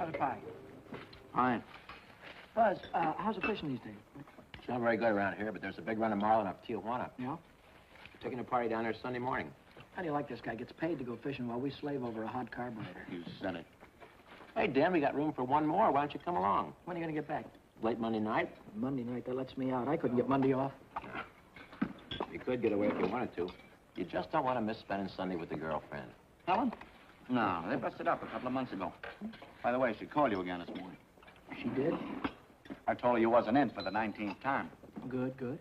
How's the pie? Fine. Buzz, how's the fishing these days? It's not very good around here, but there's a big run of marlin up Tijuana. Yeah? We're taking a party down there Sunday morning. How do you like this guy? Gets paid to go fishing while we slave over a hot carburetor. You said it. Hey, Dan, we got room for one more. Why don't you come along? When are you gonna get back? Late Monday night? Monday night, that lets me out. I couldn't get Monday off. You could get away if you wanted to. You just don't want to miss spending Sunday with the girlfriend. Helen? No, they busted up a couple of months ago. By the way, she called you again this morning. She did? I told her you wasn't in for the 19th time. Good, good.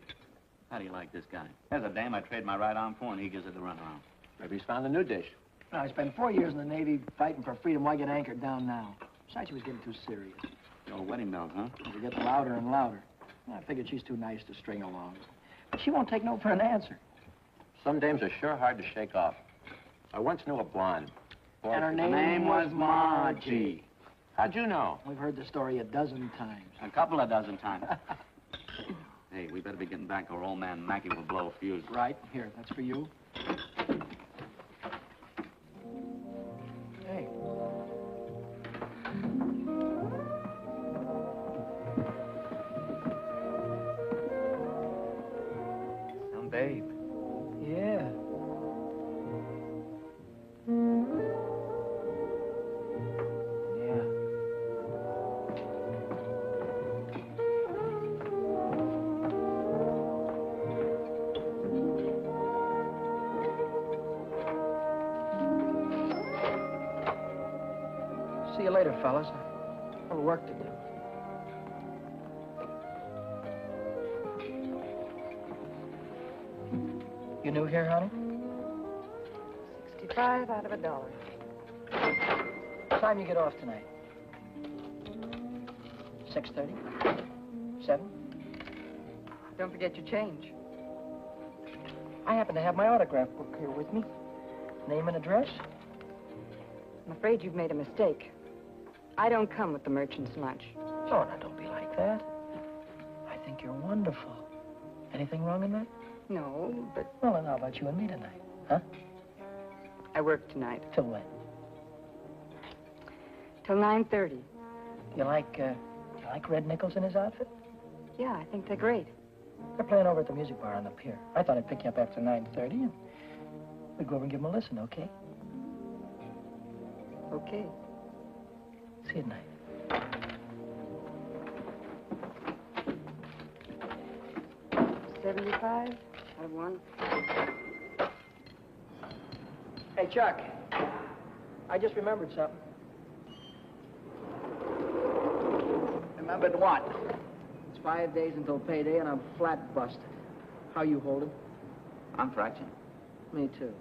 How do you like this guy? There's a dame I trade my right arm for, and he gives it the runaround. Maybe he's found a new dish. No, I spent 4 years in the Navy fighting for freedom. Why get anchored down now? Besides, she was getting too serious. Your wedding bells, huh? It was getting louder and louder. I figured she's too nice to string along. But she won't take no for an answer. Some dames are sure hard to shake off. I once knew a blonde. Boy, And her Her name name was Margie. How'd you know? We've heard the story a dozen times. A couple of dozen times. Hey, we better be getting back or old man Mackey will blow a fuse. Right, here, that's for you. Hey. Some babe. Yeah. Yeah. See you later, fellas. A little work to do. You new here, honey? 65 out of $1. What time you get off tonight? 6:30? 7? Don't forget your change. I happen to have my autograph book here with me. Name and address? I'm afraid you've made a mistake. I don't come with the merchant's lunch. Oh, now don't be like that. I think you're wonderful. Anything wrong in that? No, but Well, then how about you and me tonight? Huh? I work tonight. Till when? Till 9:30. You like Red Nichols in his outfit? Yeah, I think they're great. They're playing over at the music bar on the pier. I thought I'd pick you up after 9:30 and we'd go over and give them a listen, okay? Okay. See you tonight. $75 out of 1. Hey, Chuck. I just remembered something. Remembered what? It's 5 days until payday and I'm flat busted. How you holding? I'm fractured. Me too.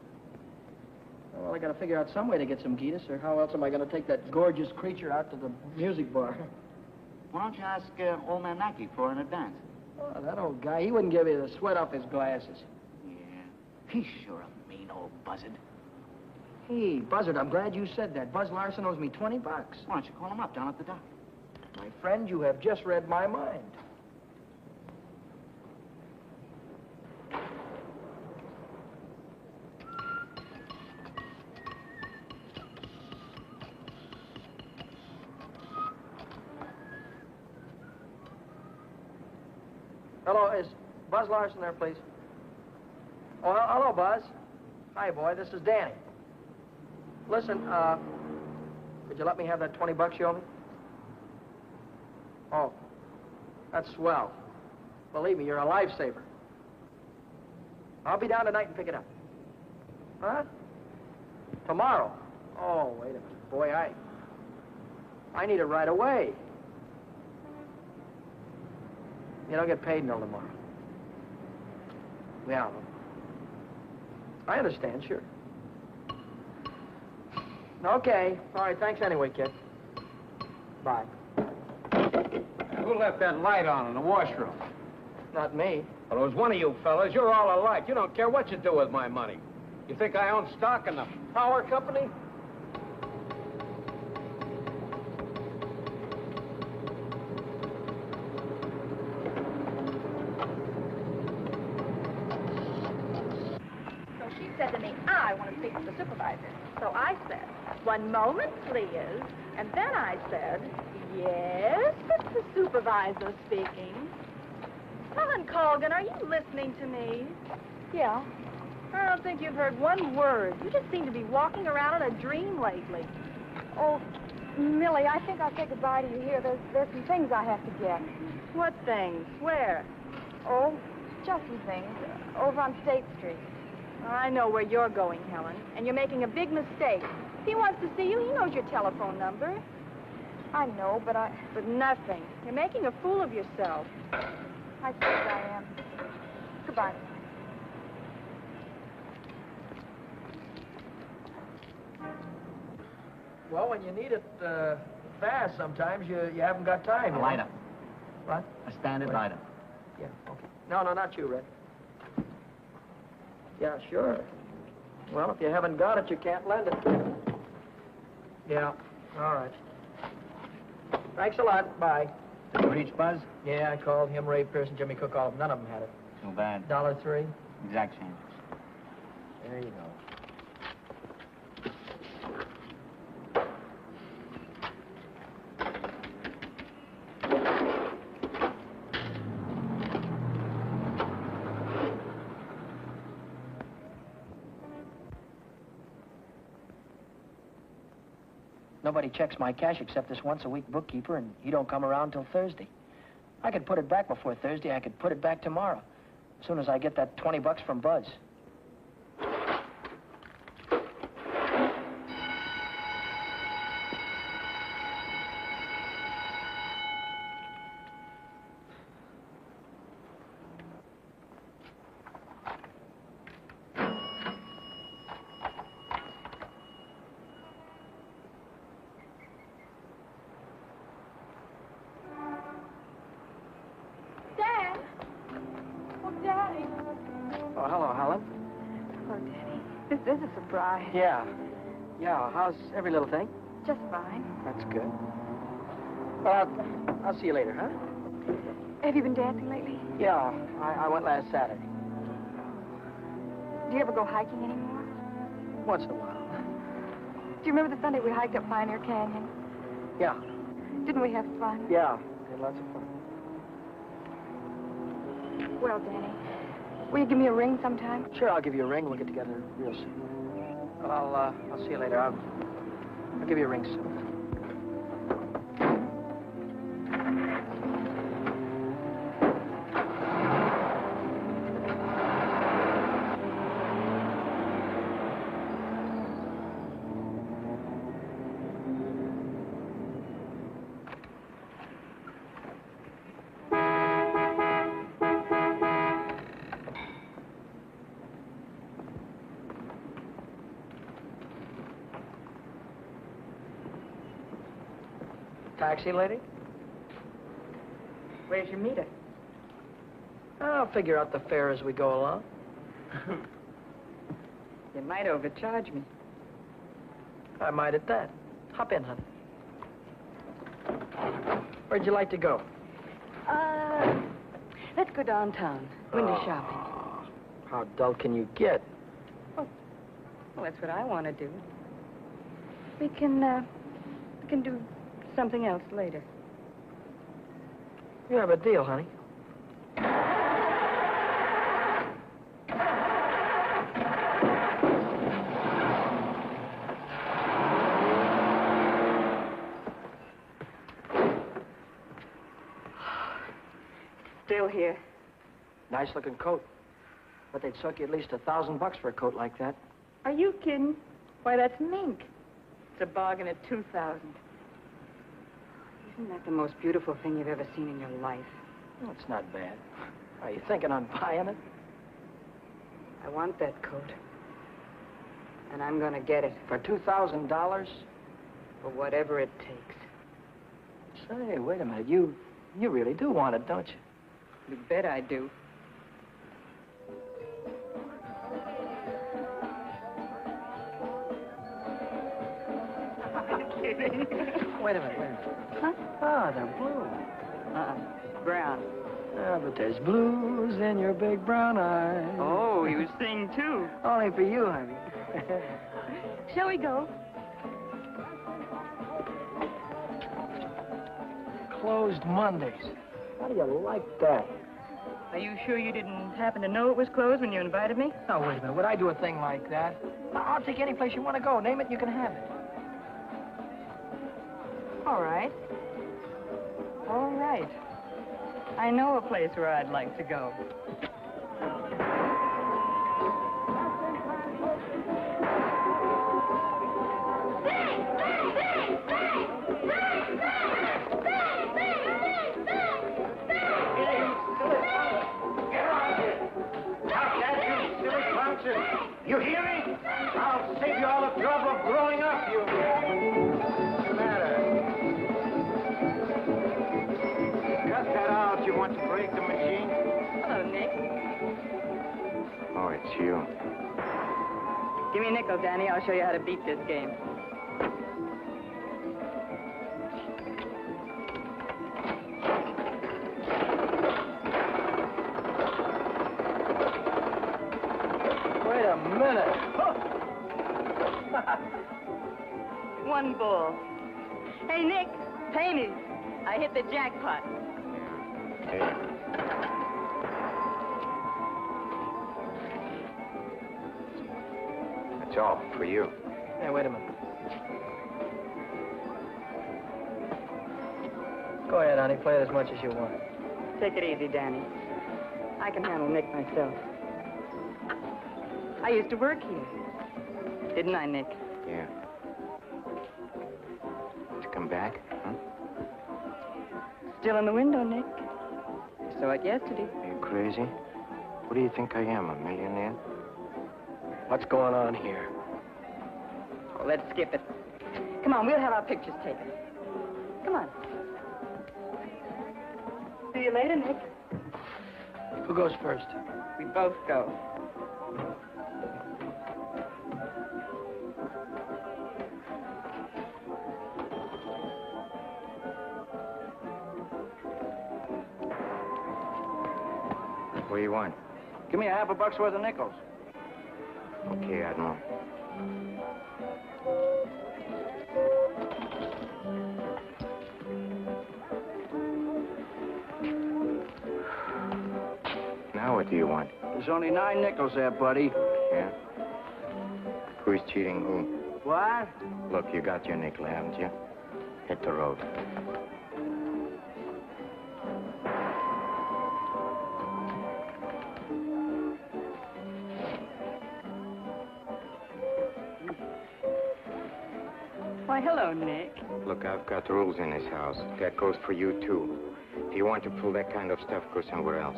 Well, I gotta figure out some way to get some Gitas, or how else am I gonna take that gorgeous creature out to the music bar? Why don't you ask old man Mackey for an advance? Oh, that old guy, he wouldn't give you the sweat off his glasses. Yeah. He's sure a mean old buzzard. Hey, Buzzard, I'm glad you said that. Buzz Larson owes me $20. Why don't you call him up down at the dock? My friend, you have just read my mind. Hello, is Buzz Larson there, please? Oh, hello, Buzz. Hi, boy, this is Danny. Listen, could you let me have that $20 you owe me? Oh, that's swell. Believe me, you're a lifesaver. I'll be down tonight and pick it up. Huh? Tomorrow? Oh, wait a minute. Boy, I need it right away. You don't get paid until tomorrow. Yeah. I understand, sure. Okay. All right, thanks anyway, kid. Bye. Who left that light on in the washroom? Not me. Well, it was one of you fellas. You're all alike. You don't care what you do with my money. You think I own stock in the power company? So she said to me, I want to speak to the supervisor. So I said, 1 moment, please. And then I said, yes, it's the supervisor speaking. Helen Colgan, are you listening to me? Yeah. I don't think you've heard one word. You just seem to be walking around in a dream lately. Oh, Millie, I think I'll say goodbye to you here. There's some things I have to get. What things? Where? Oh, just some things. Over on State Street. I know where you're going, Helen, and you're making a big mistake. If he wants to see you, he knows your telephone number. I know, but But nothing. You're making a fool of yourself. I suppose I am. Goodbye. Well, when you need it fast, sometimes you haven't got time. A you know? lighter. What? A standard Wait. lighter. Yeah, okay. No, not you, Red. Yeah, sure. Well, if you haven't got it, you can't lend it. Yeah, all right. Thanks a lot. Bye. Did you reach Buzz? Yeah, I called him, Ray Pearson, Jimmy Cook, all of them. None of them had it. Too bad. $1.03. Exact change. There you go. Nobody checks my cash except this once-a-week bookkeeper, and he don't come around till Thursday. I could put it back before Thursday. I could put it back tomorrow, as soon as I get that $20 from Buzz. Dad! Oh, Daddy! Oh, hello, Helen. Hello, Daddy. This is a surprise. Yeah. Yeah, how's every little thing? Just fine. That's good. Well, I'll see you later, huh? Have you been dancing lately? Yeah, I went last Saturday. Do you ever go hiking anymore? Once in a while. Do you remember the Sunday we hiked up Pioneer Canyon? Yeah, Didn't we have fun? yeah. Had lots of fun. Well, Danny, will you give me a ring sometime? Sure, I'll give you a ring. We'll get together real soon. Well, I'll see you later. I'll give you a ring soon. Taxi, lady? Where's your meter? I'll figure out the fare as we go along. You might overcharge me. I might at that. Hop in, honey. Where'd you like to go? Let's go downtown. Window Oh, shopping. How dull can you get? Well, that's what I want to do. We can do something else later. You have a deal, honey. Still here. Nice-looking coat. But they'd suck you at least $1,000 for a coat like that. Are you kidding? Why, that's mink. It's a bargain at $2,000. Isn't that the most beautiful thing you've ever seen in your life? Well, it's not bad. Are you thinking on buying it? I want that coat. And I'm gonna get it For $2,000? for whatever it takes. Say, wait a minute. You really do want it, don't you? You bet I do. Wait a minute. Huh? Ah, they're blue. Brown. Ah, but there's blues in your big brown eyes. Oh, you sing too. Only for you, honey. Shall we go? closed Mondays. How do you like that? Are you sure you didn't happen to know it was closed when you invited me? No, wait a minute. Would I do a thing like that? I'll take any place you want to go. Name it and you can have it. All right. All right. I know a place where I'd like to go. You hear me? I'll save you all the trouble of growing up, you... What's the matter? Cut that out. You want to break the machine? Hello, Nick. Oh, it's you. Give me a nickel, Danny. I'll show you how to beat this game. Wait a minute. One ball. Hey, Nick, pay me. I hit the jackpot. Hey. That's all for you. Hey, wait a minute. Go ahead, honey. Play it as much as you want. Take it easy, Danny. I can handle Nick myself. I used to work here. Didn't I, Nick? Yeah. To come back, huh? Still in the window, Nick. I saw it yesterday. Are you crazy? What do you think I am, a millionaire? What's going on here? Oh, let's skip it. Come on, we'll have our pictures taken. Come on. See you later, Nick. Who goes first? We both go. What do you want? Give me $50 worth of nickels. Okay, Admiral. Now what do you want? There's only 9 nickels there, buddy. Yeah? Who's cheating who? What? Look, you got your nickel, haven't you? Hit the road. Why, hello, Nick. Look, I've got rules in this house. That goes for you, too. If you want to pull that kind of stuff, go somewhere else.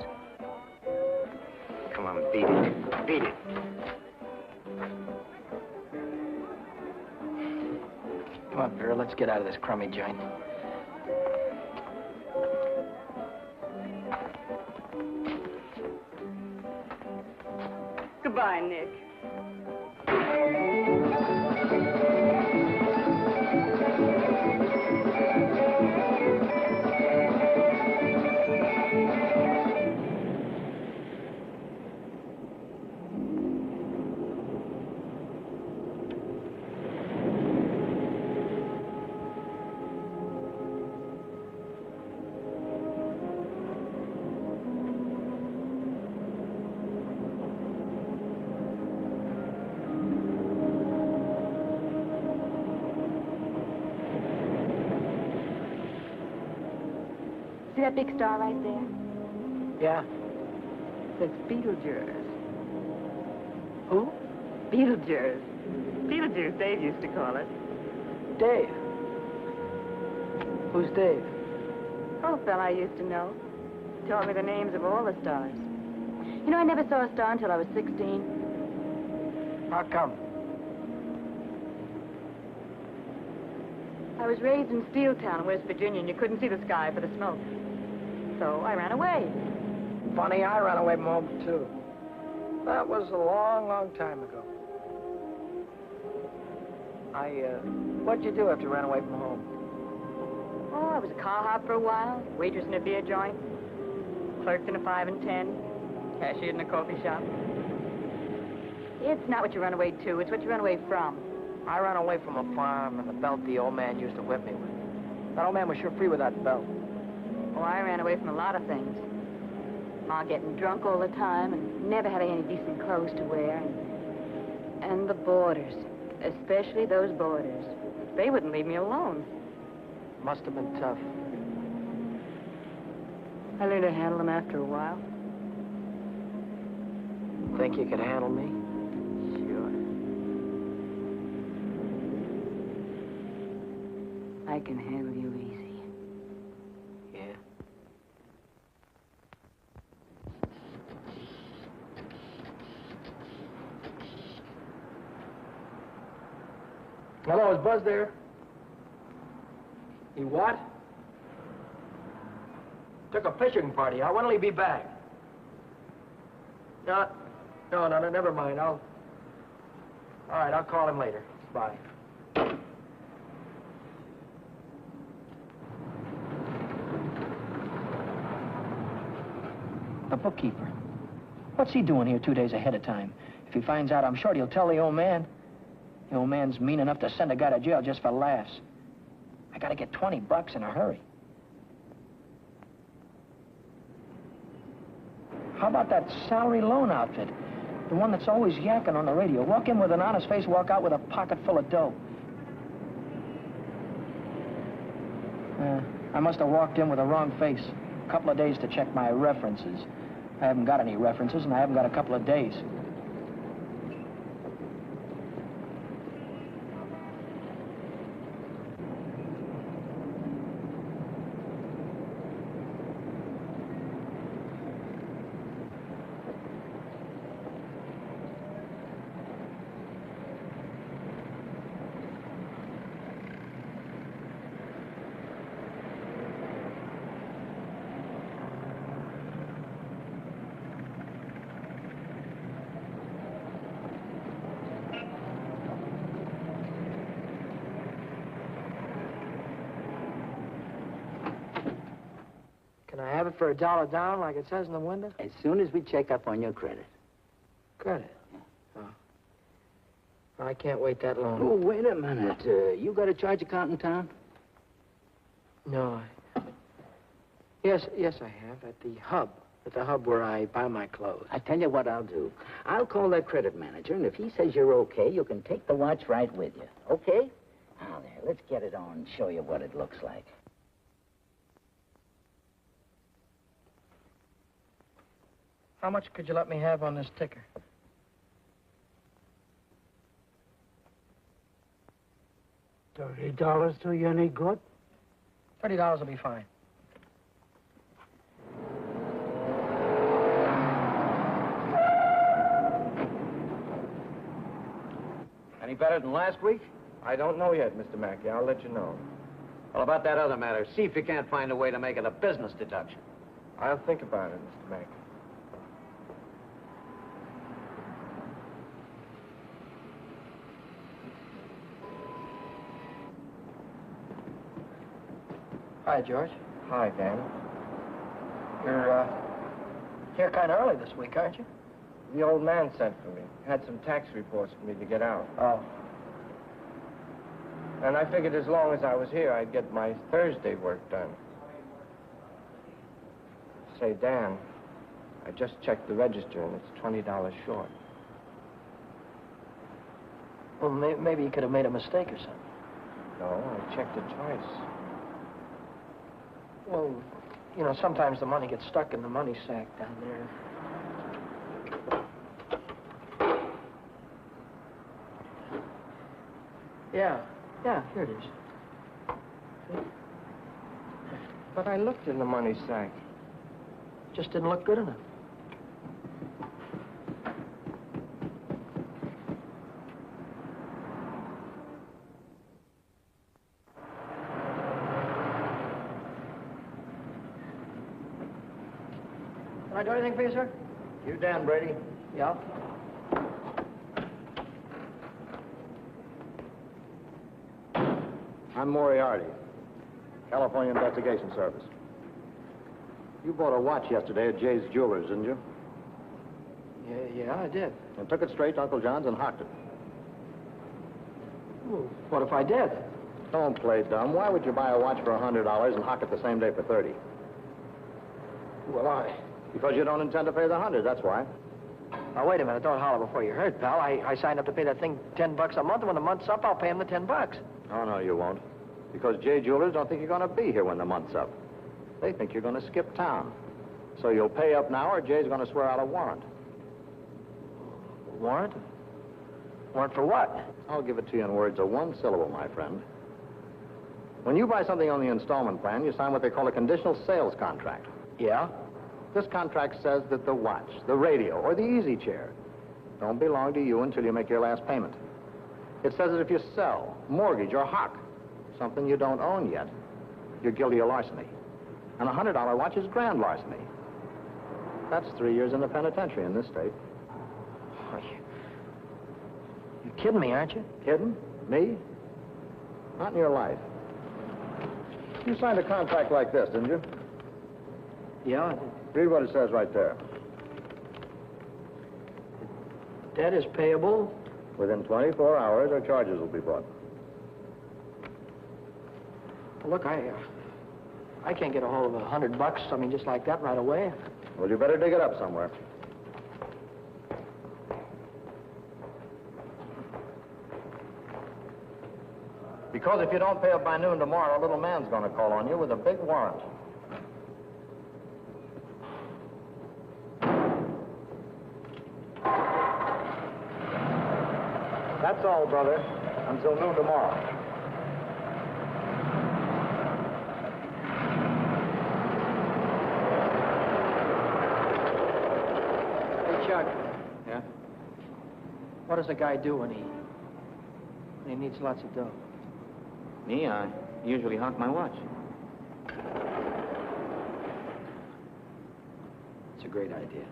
Come on, beat it. Beat it. Come on, Vera, let's get out of this crummy joint. Goodbye, Nick. See that big star right there? Yeah? It's Beetlejuice. Who? Beetlejuice. Beetlejuice, Dave used to call it. Dave. Who's Dave? Oh, a fella I used to know. Taught me the names of all the stars. You know, I never saw a star until I was 16. How come? I was raised in Steeltown, West Virginia, and you couldn't see the sky for the smoke. So I ran away. Funny, I ran away from home, too. That was a long, long time ago. What'd you do after you ran away from home? Oh, I was a car hop for a while, waitress in a beer joint, clerked in a 5 and 10, cashiered in a coffee shop. It's not what you run away to, it's what you run away from. I ran away from a farm and the belt the old man used to whip me with. That old man was sure free with that belt. Oh, I ran away from a lot of things. Ma getting drunk all the time and never having any decent clothes to wear. And the boarders, especially those boarders. They wouldn't leave me alone. Must have been tough. I learned to handle them after a while. Think you could handle me? Sure. I can handle you easy. Yeah. Hello, is Buzz there? He what? Took a fishing party. When'll he be back? No, never mind. All right, I'll call him later. Bye. The bookkeeper. What's he doing here 2 days ahead of time? If he finds out, I'm sure he'll tell the old man. The old man's mean enough to send a guy to jail just for laughs. I gotta get $20 in a hurry. How about that salary loan outfit? The one that's always yakking on the radio. Walk in with an honest face, walk out with a pocket full of dough. I must have walked in with the wrong face. A couple of days to check my references. I haven't got any references, and I haven't got a couple of days. Can I have it for $1 down, like it says in the window? As soon as we check up on your credit. Credit? Oh. I can't wait that long. Oh, wait a minute. You got a charge account in town? No, Yes, I have, at the hub. At the hub where I buy my clothes. I tell you what I'll do. I'll call that credit manager, and if he says you're okay, you can take the watch right with you. Okay? Now, there, let's get it on and show you what it looks like. How much could you let me have on this ticker? $30 do you any good? $30 will be fine. Any better than last week? I don't know yet, Mr. Mackey. I'll let you know. Well, about that other matter, see if you can't find a way to make it a business deduction. I'll think about it, Mr. Mackey. Hi, George. Hi, Dan. You're here kind of early this week, aren't you? The old man sent for me. Had some tax reports for me to get out. Oh. And I figured as long as I was here, I'd get my Thursday work done. Say, Dan, I just checked the register, and it's $20 short. Well, maybe you could have made a mistake or something. No, I checked it twice. Well, you know, sometimes the money gets stuck in the money sack down there. Yeah, here it is. But I looked in the money sack. Just didn't look good enough. Can I do anything for you, sir? You Dan Brady? Yeah. I'm Moriarty, California Investigation Service. You bought a watch yesterday at Jay's Jewelers, didn't you? Yeah, I did. And took it straight to Uncle John's and hocked it. Well, what if I did? Don't play dumb. Why would you buy a watch for $100 and hock it the same day for $30? Well, Because you don't intend to pay the 100, that's why. Now, wait a minute. Don't holler before you hurt, pal. I signed up to pay that thing $10 a month, and when the month's up, I'll pay him the $10. Oh, no, you won't. Because Jay Jewelers don't think you're going to be here when the month's up. They think you're going to skip town. So you'll pay up now, or Jay's going to swear out a warrant. Warrant? Warrant for what? I'll give it to you in words of one syllable, my friend. When you buy something on the installment plan, you sign what they call a conditional sales contract. Yeah? This contract says that the watch, the radio, or the easy chair don't belong to you until you make your last payment. It says that if you sell, mortgage, or hock something you don't own yet, you're guilty of larceny. And a $100 watch is grand larceny. That's 3 years in the penitentiary in this state. Oh, you're kidding me, aren't you? Kidding? Me? Not in your life. You signed a contract like this, didn't you? Yeah, I did. Read what it says right there. Debt is payable. Within 24 hours, our charges will be brought. Well, look, I can't get a hold of $100, I mean, just like that right away. Well, you better dig it up somewhere. Because if you don't pay up by noon tomorrow, a little man's going to call on you with a big warrant. That's all, brother. Until noon tomorrow. Hey, Chuck, Yeah? what does a guy do when he needs lots of dough? Me, I usually honk my watch. It's a great idea.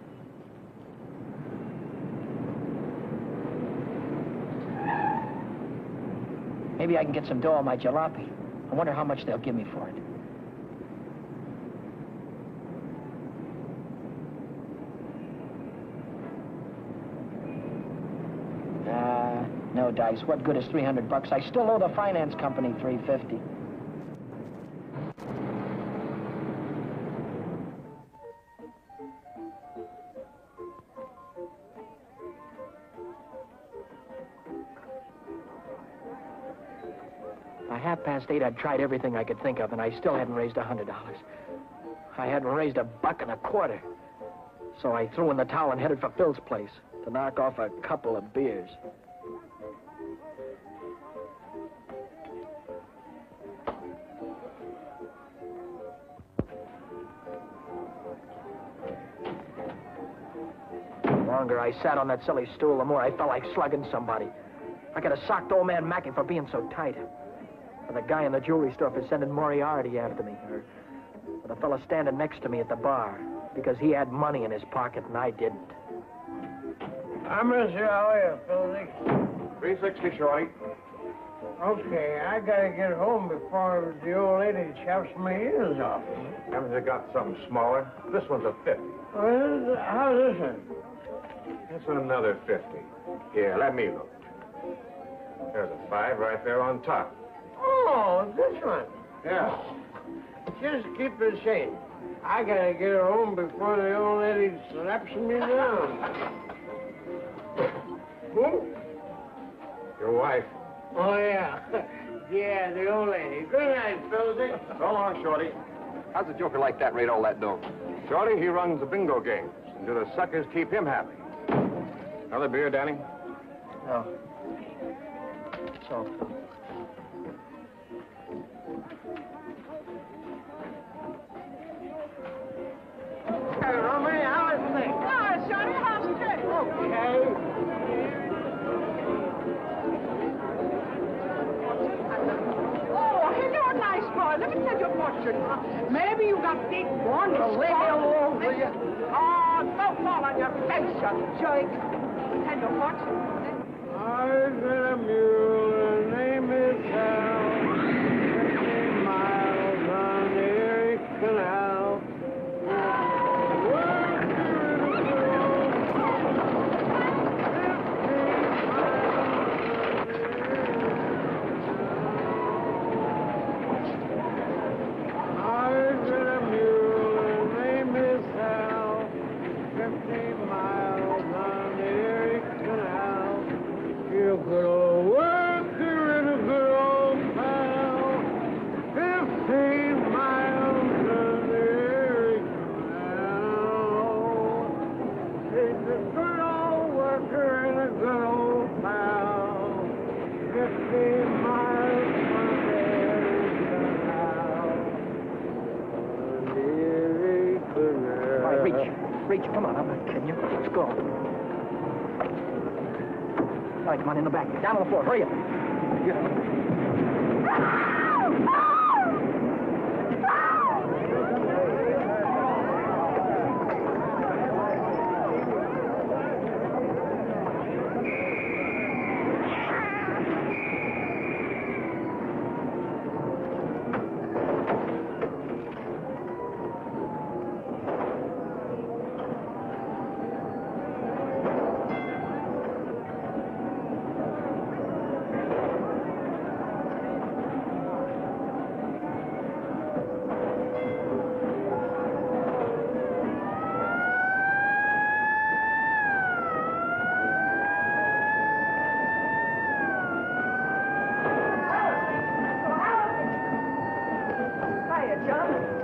Maybe I can get some dough on my jalopy. I wonder how much they'll give me for it. No, Dice. What good is $300? I still owe the finance company $350. By 8:30, I'd tried everything I could think of, and I still hadn't raised $100. I hadn't raised $1.25. So I threw in the towel and headed for Phil's place to knock off a couple of beers. The longer I sat on that silly stool, the more I felt like slugging somebody. I could have socked old man Mackey for being so tight. Or the guy in the jewelry store for sending Moriarty after me. Or the fella standing next to me at the bar because he had money in his pocket and I didn't. I miss you. How are you, Philly? 360, Shorty. Okay, I gotta get home before the old lady chops my ears off. Haven't you got something smaller? This one's a 50. How's this one? That's another 50. Here, let me look. There's a 5 right there on top. Oh, this one. Yeah. Just keep it safe. I gotta get home before the old lady slaps me down. Who? Your wife. Oh, yeah. Yeah, the old lady. Good night, Philly. So long, Shorty. How's a joker like that rate all that dough? Shorty, he runs the bingo games. And do the suckers keep him happy? Another beer, Danny? No. So, Hey, Romany, how is things? Oh, Johnny, how's it going? Okay. Oh, hello, nice boy. Let me tell you a fortune. Maybe you got big ones. Leave me alone, will you? Oh, don't fall on your face, you jerk. Tell you a fortune. I've got a mule, her name is Hal. 50 miles on the Erie Canal. I've got a mule, her name is miles on the Erie Canal. You good old worker and a good old pal. 15 miles on the Erie Canal. She's a good old worker and a good old pal. 15 miles from the Erie Canal. On the Erie Canal. All right, reach, come on, I'm not kidding you. Let's go. All right, come on, in the back. Down on the floor, hurry up.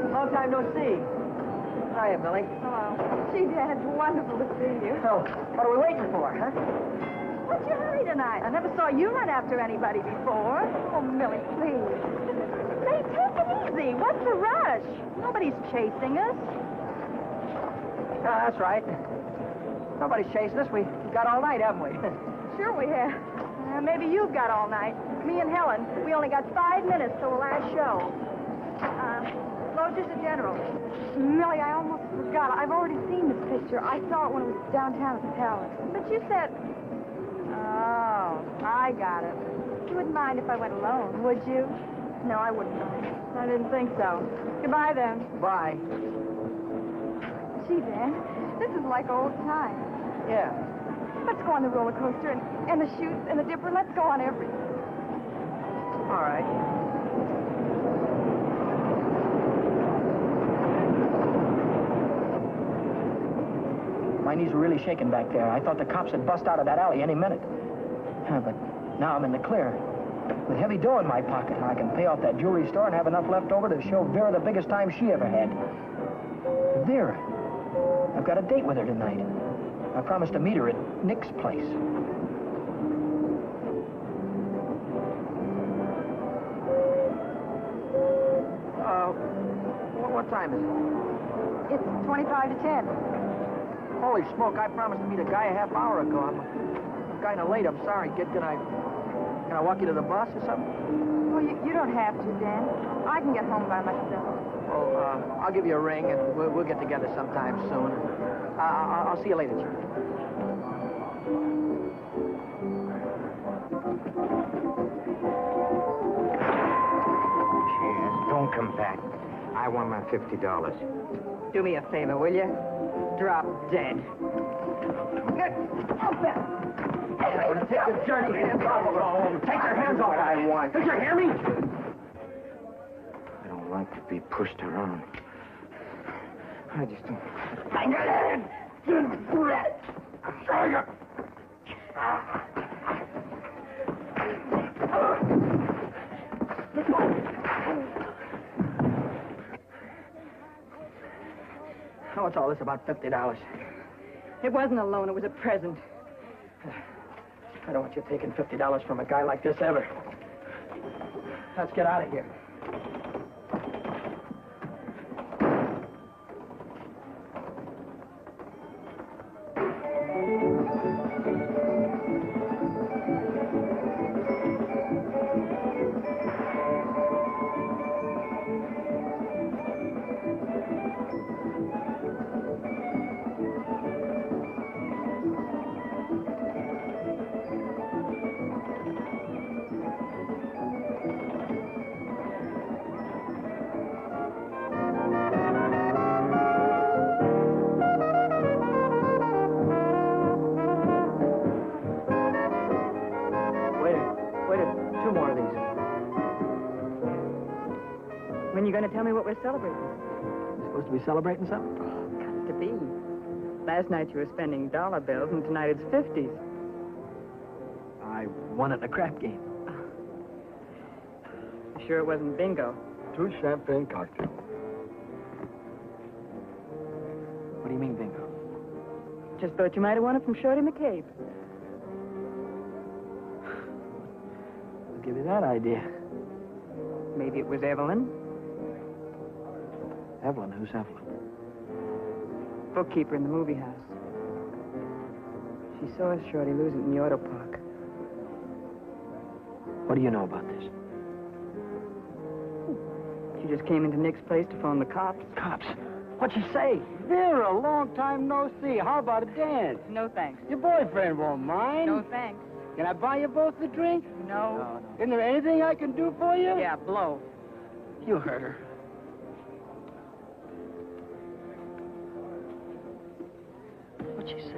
Long time no see. Hiya, Millie. Hello. Gee, Dad, it's wonderful to see you. So, what are we waiting for, huh? What's your hurry tonight? I never saw you run after anybody before. Oh, Millie, please. Say, take it easy. What's the rush? Nobody's chasing us. That's right. Nobody's chasing us. We got all night, haven't we? Sure we have. Maybe you've got all night. Me and Helen, we only got 5 minutes till the last show. Loges the General. Millie, I almost forgot. I've already seen this picture. I saw it when it was downtown at the Palace. But you said... Oh, I got it. You wouldn't mind if I went alone, would you? No, I wouldn't mind. I didn't think so. Goodbye, then. Bye. Gee, Dan, this is like old times. Yeah. Let's go on the roller coaster and the chutes and the dipper. Let's go on everything. All right. My knees were really shaking back there. I thought the cops had bust out of that alley any minute. But now I'm in the clear. With heavy dough in my pocket, I can pay off that jewelry store and have enough left over to show Vera the biggest time she ever had. Vera. I've got a date with her tonight. I promised to meet her at Nick's place. What time is it? It's 25 to 10. Holy smoke, I promised to meet a guy a half hour ago. I'm kind of late. I'm sorry, kid. Can I walk you to the bus or something? Well, you don't have to, Dan. I can get home by myself. Well, I'll give you a ring, and we'll get together sometime soon. I'll see you later, Chief. Don't come back. I want my $50. Do me a favor, will you? Drop dead. Take your dirty hands off of her. Take your hands off. I want. Did you hear me? I don't like to be pushed around. I just don't. What's all this about $50? It wasn't a loan. It was a present. I don't want you taking $50 from a guy like this ever. Let's get out of here. Two more of these. When are you going to tell me what we're celebrating? Supposed to be celebrating something? Got to be. Last night you were spending dollar bills, and tonight it's 50s. I won at the crap game. You sure it wasn't bingo? 2 champagne cocktails. What do you mean, bingo? Just thought you might have won it from Shorty McCabe. I'll give you that idea. Maybe it was Evelyn, Evelyn? Who's Evelyn? bookkeeper in the movie house. She saw Shorty lose it in the auto park. What do you know about this? She just came into Nick's place to phone the cops. Cops? What'd she say? Vera, long time no see. How about a dance? No thanks. Your boyfriend won't mind. No thanks. Can I buy you both a drink? No. Isn't there anything I can do for you? Yeah, blow. You heard her. What'd she say?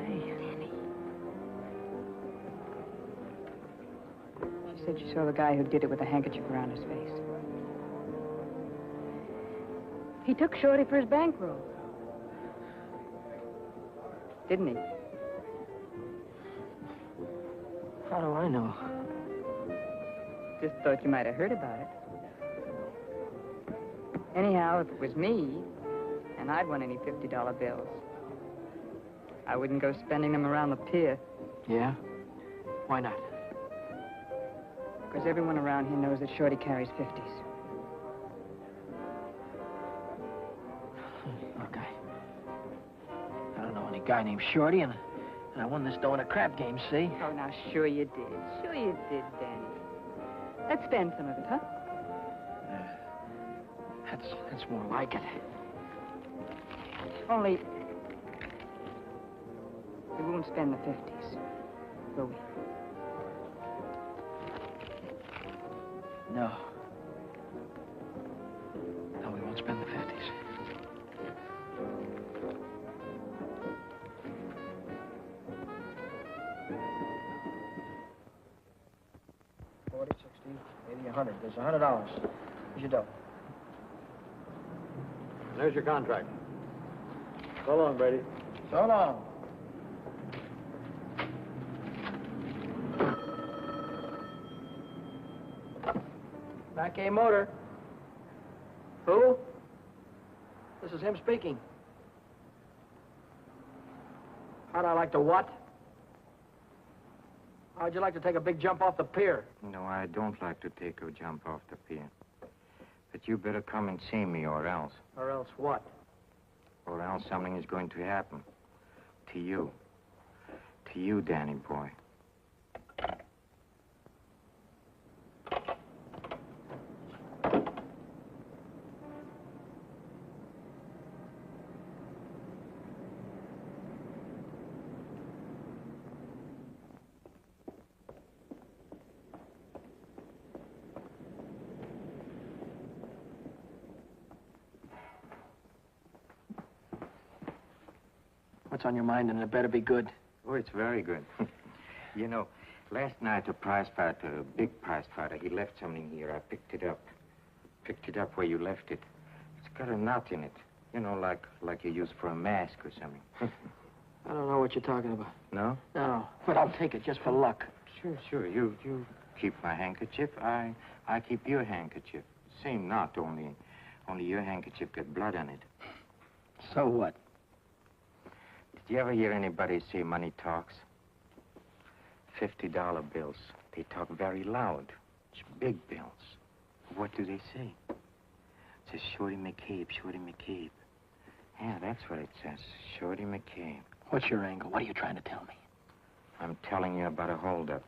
She said she saw the guy who did it with a handkerchief around his face. He took Shorty for his bankroll. Didn't he? How do I know? Just thought you might have heard about it. Anyhow, if it was me, and I'd won any $50 bills, I wouldn't go spending them around the pier. Yeah? Why not? Because everyone around here knows that Shorty carries 50s. Look, I don't know any guy named Shorty, and I won this dough in a crap game, see? Oh, now, sure you did. Sure you did, Danny. Let's spend some of it, huh? That's more like it. Only, we won't spend the 50s, will we? No. No, we won't spend the 50s. $40, $60, $80, $100. There's $100. Here's your dough. There's your contract. So long, Brady. So long. Back A Motor. Who? This is him speaking. How'd I like to what? How'd you like to take a big jump off the pier? No, I don't like to take a jump off the pier. But you better come and see me, or else. Or else what? Or else something is going to happen. To you. To you, Danny boy. What's on your mind, and it better be good. Oh, it's very good. You know, last night a prize fighter, a big prize fighter, he left something here. I picked it up. Picked it up where you left it. It's got a knot in it. You know, like you use for a mask or something. I don't know what you're talking about. No? No, but I'll take it just for luck. Sure. You keep my handkerchief. I keep your handkerchief. Same knot, only your handkerchief got blood on it. So what? Did you ever hear anybody say money talks? $50 bills. They talk very loud. It's big bills. What do they say? It says Shorty McCabe, Shorty McCabe. Yeah, that's what it says. Shorty McCabe. What's your angle? What are you trying to tell me? I'm telling you about a holdup.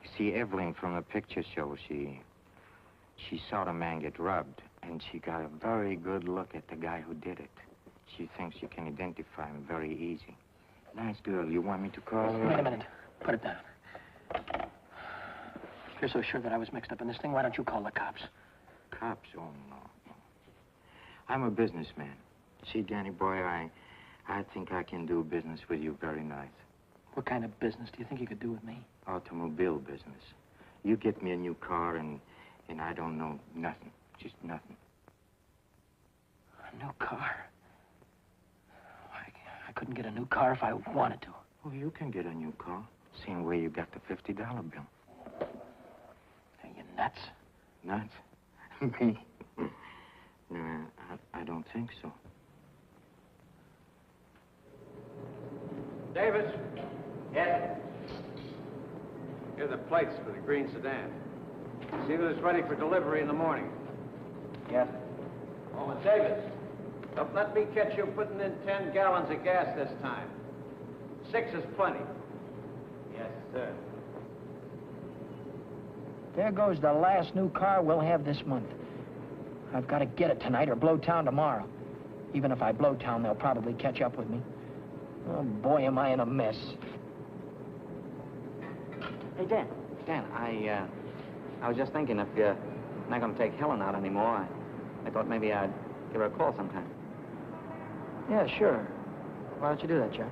You see, Evelyn from the picture show, she saw the man get robbed, and she got a very good look at the guy who did it. She thinks you can identify him very easy. Nice girl. You want me to call her? Wait a minute. Put it down. If you're so sure that I was mixed up in this thing, why don't you call the cops? Cops? Oh, no. I'm a businessman. See, Danny boy, I think I can do business with you very nice. What kind of business do you think you could do with me? Automobile business. You get me a new car, and I don't know nothing. Just nothing. A new car? couldn't get a new car if I wanted to. Well, you can get a new car, seeing where you got the $50 bill. Are you nuts? Nuts? Me? No, I don't think so. Davis? Yes? Here are the plates for the green sedan. See that it's ready for delivery in the morning. Yes. Oh, and Davis, don't let me catch you putting in 10 gallons of gas this time. 6 is plenty. Yes, sir. There goes the last new car we'll have this month. I've got to get it tonight or blow town tomorrow. Even if I blow town, they'll probably catch up with me. Oh, boy, am I in a mess. Hey, Dan. Dan, I was just thinking if you're not going to take Helen out anymore, I thought maybe I'd give her a call sometime. Yeah, sure. Why don't you do that, Jack?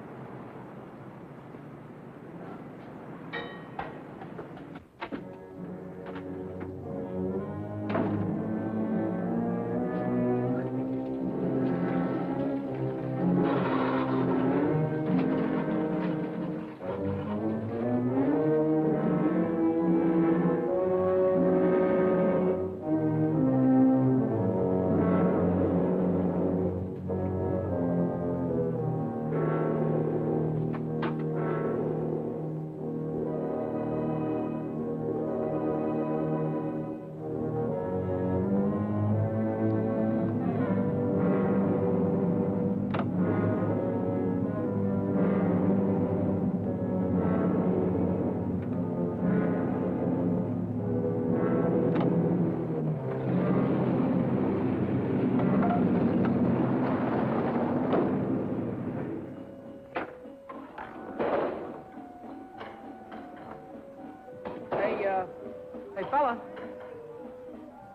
Hey, fella.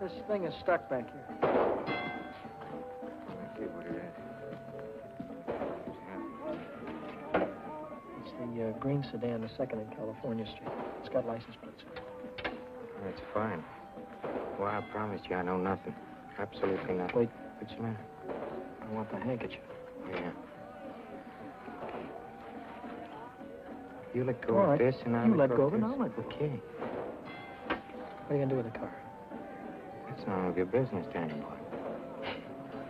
This thing is stuck back here. Let's see what it is. It's the green sedan, the 2nd in California Street. It's got license plates. That's fine. Well, I promise you I know nothing. Absolutely nothing. Wait. What's the matter? I want the handkerchief. Yeah. You let go All of right. this and I'll You let go of it, this. and I'll let go. Okay. What are you going to do with the car? That's none of your business, Danny boy.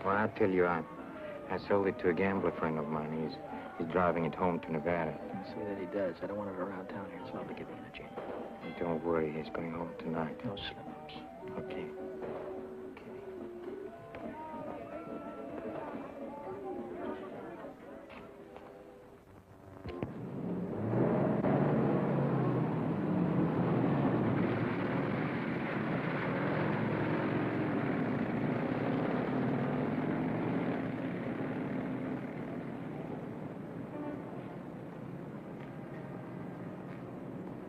Well, I'll tell you, I sold it to a gambler friend of mine. He's driving it home to Nevada. I'll see that he does. I don't want it around town here, so I'll be giving it to you. And don't worry, he's going home tonight. No slip-ups. Okay.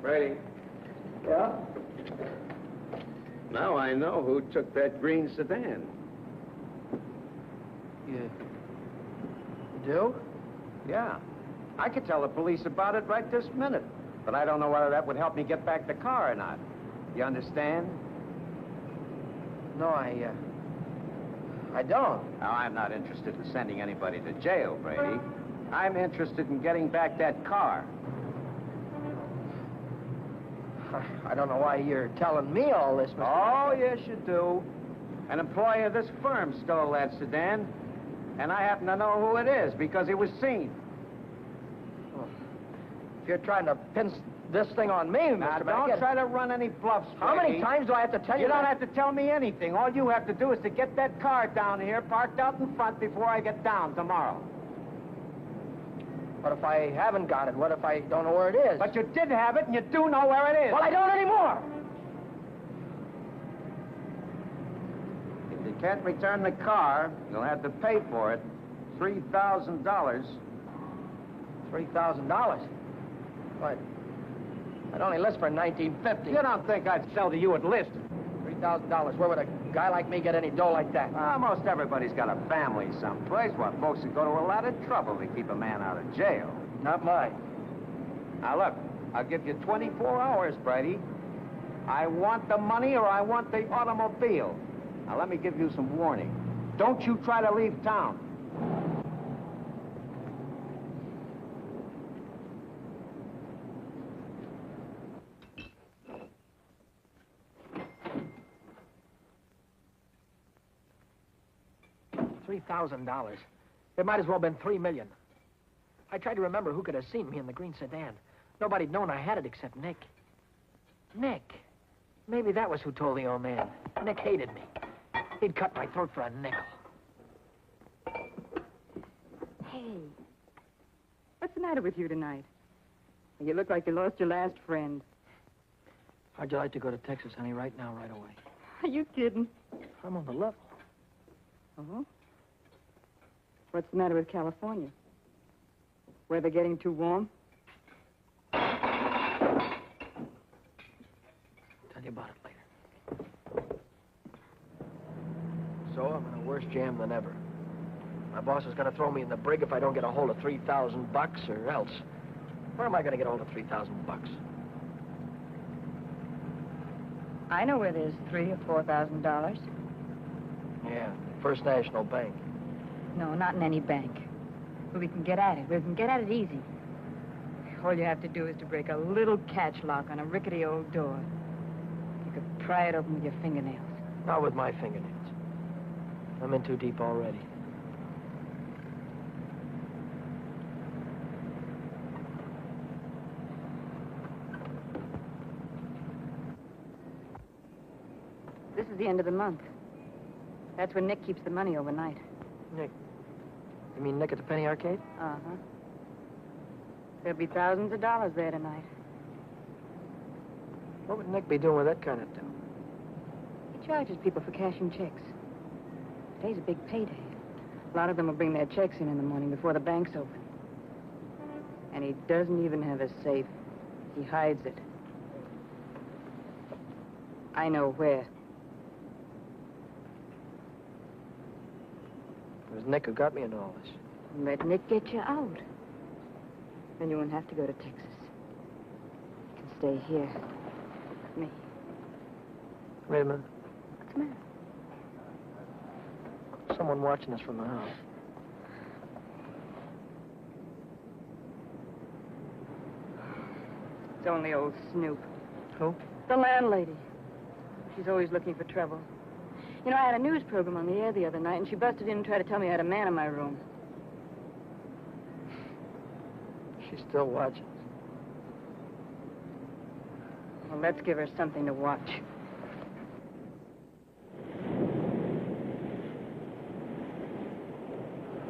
Brady. Yeah? Now I know who took that green sedan. You do? Yeah. I could tell the police about it right this minute. But I don't know whether that would help me get back the car or not. You understand? No, I don't. Now, I'm not interested in sending anybody to jail, Brady. I'm interested in getting back that car. I don't know why you're telling me all this, Mr. Oh, yes, you do. An employee of this firm stole that sedan, and I happen to know who it is because he was seen. If you're trying to pin this thing on me, Now, Mr. don't Mackett. try to run any bluffs, How many Brady. times do I have to tell you You don't that? have to tell me anything. All you have to do is to get that car down here, parked out in front before I get down tomorrow. What if I haven't got it? What if I don't know where it is? But you did have it, and you do know where it is. Well, I don't anymore. If you can't return the car, you'll have to pay for it. $3,000. $3,000? What? I'd only list for $1,950. You don't think I'd sell to you at list? $3,000. Where would a guy like me get any dough like that? Most everybody's got a family someplace. Well, folks would go to a lot of trouble to keep a man out of jail. Not mine. Now, look, I'll give you 24 hours, Brady. I want the money or I want the automobile. Now, let me give you some warning. Don't you try to leave town. $3,000. It might as well have been $3 million. I tried to remember who could have seen me in the green sedan. Nobody'd known I had it except Nick. Nick. Maybe that was who told the old man. Nick hated me. He'd cut my throat for a nickel. Hey, what's the matter with you tonight? You look like you lost your last friend. How'd you like to go to Texas, honey, right now, right away? Are you kidding? I'm on the level. Oh? What's the matter with California? Weather getting too warm? Tell you about it later. So I'm in a worse jam than ever. My boss is going to throw me in the brig if I don't get a hold of $3,000 or else. Where am I going to get a hold of $3,000? I know where there's $3,000 or $4,000. Yeah, First National Bank. No, not in any bank. But we can get at it. We can get at it easy. All you have to do is to break a little catch lock on a rickety old door. You could pry it open with your fingernails. Not with my fingernails. I'm in too deep already. This is the end of the month. That's when Nick keeps the money overnight. Nick? You mean Nick at the Penny Arcade? Uh-huh. There'll be thousands of dollars there tonight. What would Nick be doing with that kind of dough? He charges people for cashing checks. Today's a big payday. A lot of them will bring their checks in the morning before the bank's open. And he doesn't even have a safe. He hides it. I know where. It was Nick who got me into all this. Let Nick get you out. Then you won't have to go to Texas. You can stay here with me. Wait a minute. What's the matter? Someone watching us from the house. It's only old Snoop. Who? The landlady. She's always looking for trouble. You know, I had a news program on the air the other night, and she busted in and tried to tell me I had a man in my room. She's still watching. Well, let's give her something to watch.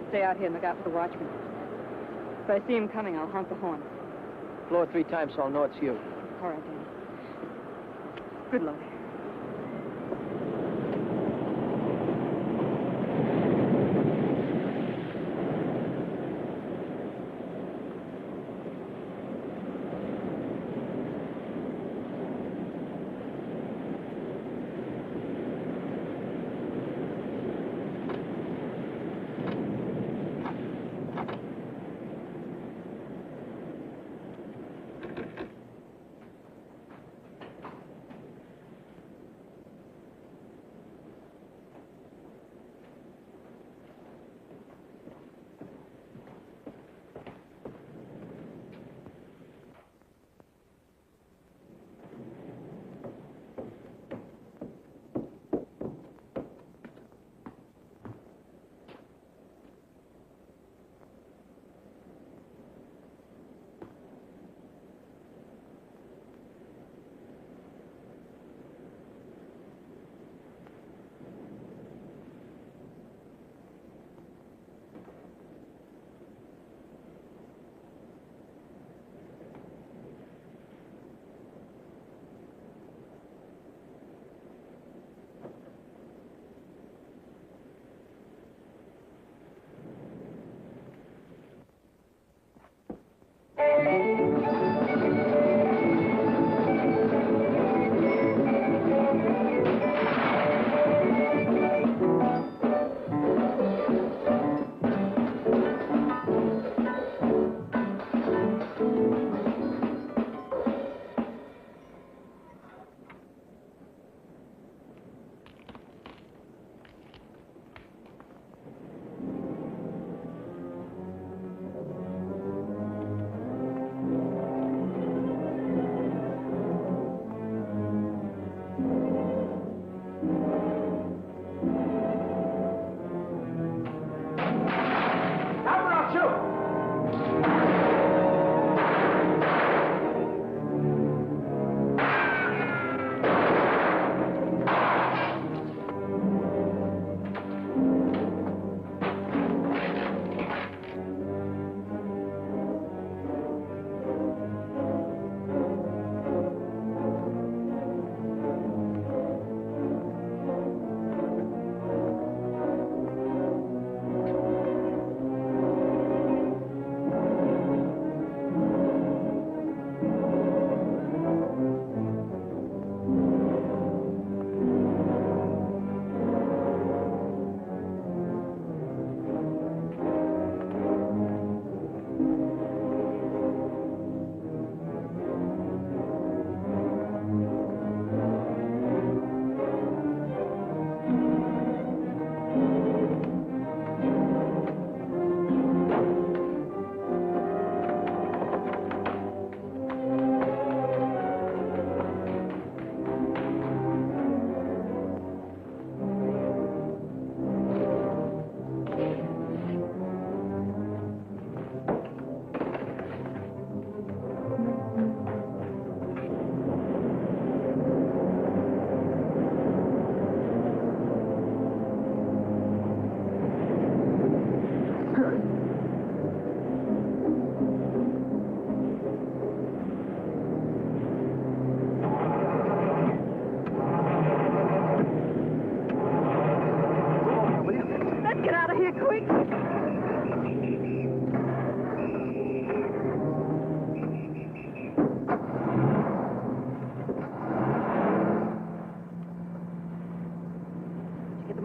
Stay out here and look out for the watchman. If I see him coming, I'll honk the horn. Blow it 3 times so I'll know it's you. All right, then. Good luck.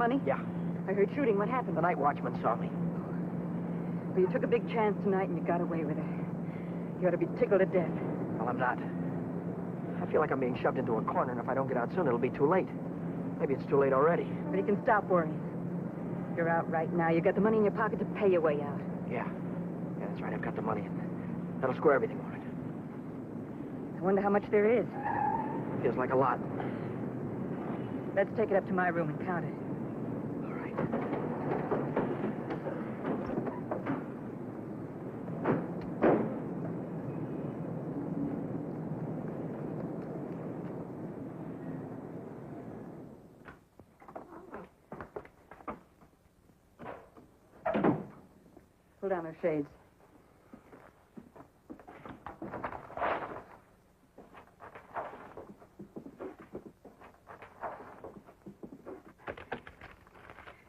money? Yeah. I heard shooting. What happened? The night watchman saw me. Well, you took a big chance tonight and you got away with it. You ought to be tickled to death. Well, I'm not. I feel like I'm being shoved into a corner, and if I don't get out soon, it'll be too late. Maybe it's too late already. But you can stop worrying. You're out right now. You got the money in your pocket to pay your way out. Yeah. Yeah, that's right. I've got the money. That'll square everything, all right. I wonder how much there is. Feels like a lot. Let's take it up to my room and count it. All right. Pull down those shades.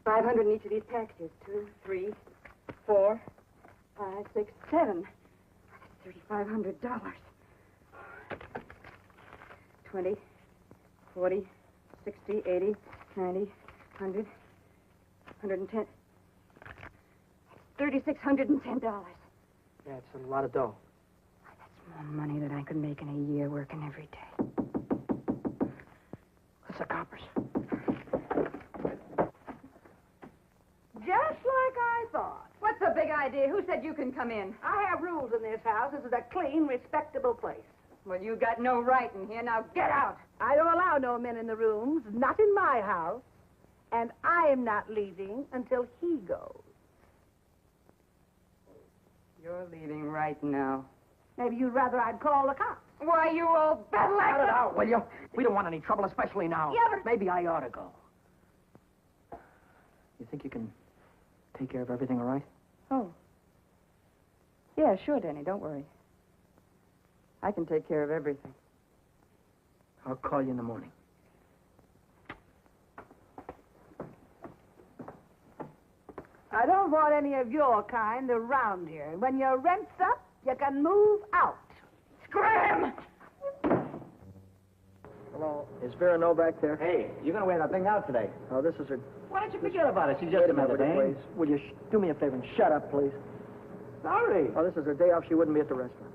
$500 in each of these packages. 2, 3, 4, 5, 6, 7. That's $3,500. 20, 40, 60, 80, 90, 100, 110. $3,610. Yeah, it's a lot of dough. That's more money than I could make in a year working every day. What's the coppers? Just like I thought. What's the big idea? Who said you can come in? I have rules in this house. This is a clean, respectable place. Well, you got no right in here. Now get out. I don't allow no men in the rooms, not in my house. And I am not leaving until he goes. You're leaving right now. Maybe you'd rather I'd call the cops. Why, you old battle Cut it axe. out, will you? We don't want any trouble, especially now. Yeah, but- Maybe I ought to go. You think you can take care of everything all right? Oh. Yeah, sure, Danny. Don't worry. I can take care of everything. I'll call you in the morning. I don't want any of your kind around here. When your rent's up, you can move out. Scram! Hello. Is Vera Novak there? Hey, you're going to wear that thing out today. Oh, this is her... Why don't you forget about it? She's just Wait a a minute, minute, will you, please? Will you do me a favor and shut up, please? Sorry. Oh, this is her day off. She wouldn't be at the restaurant.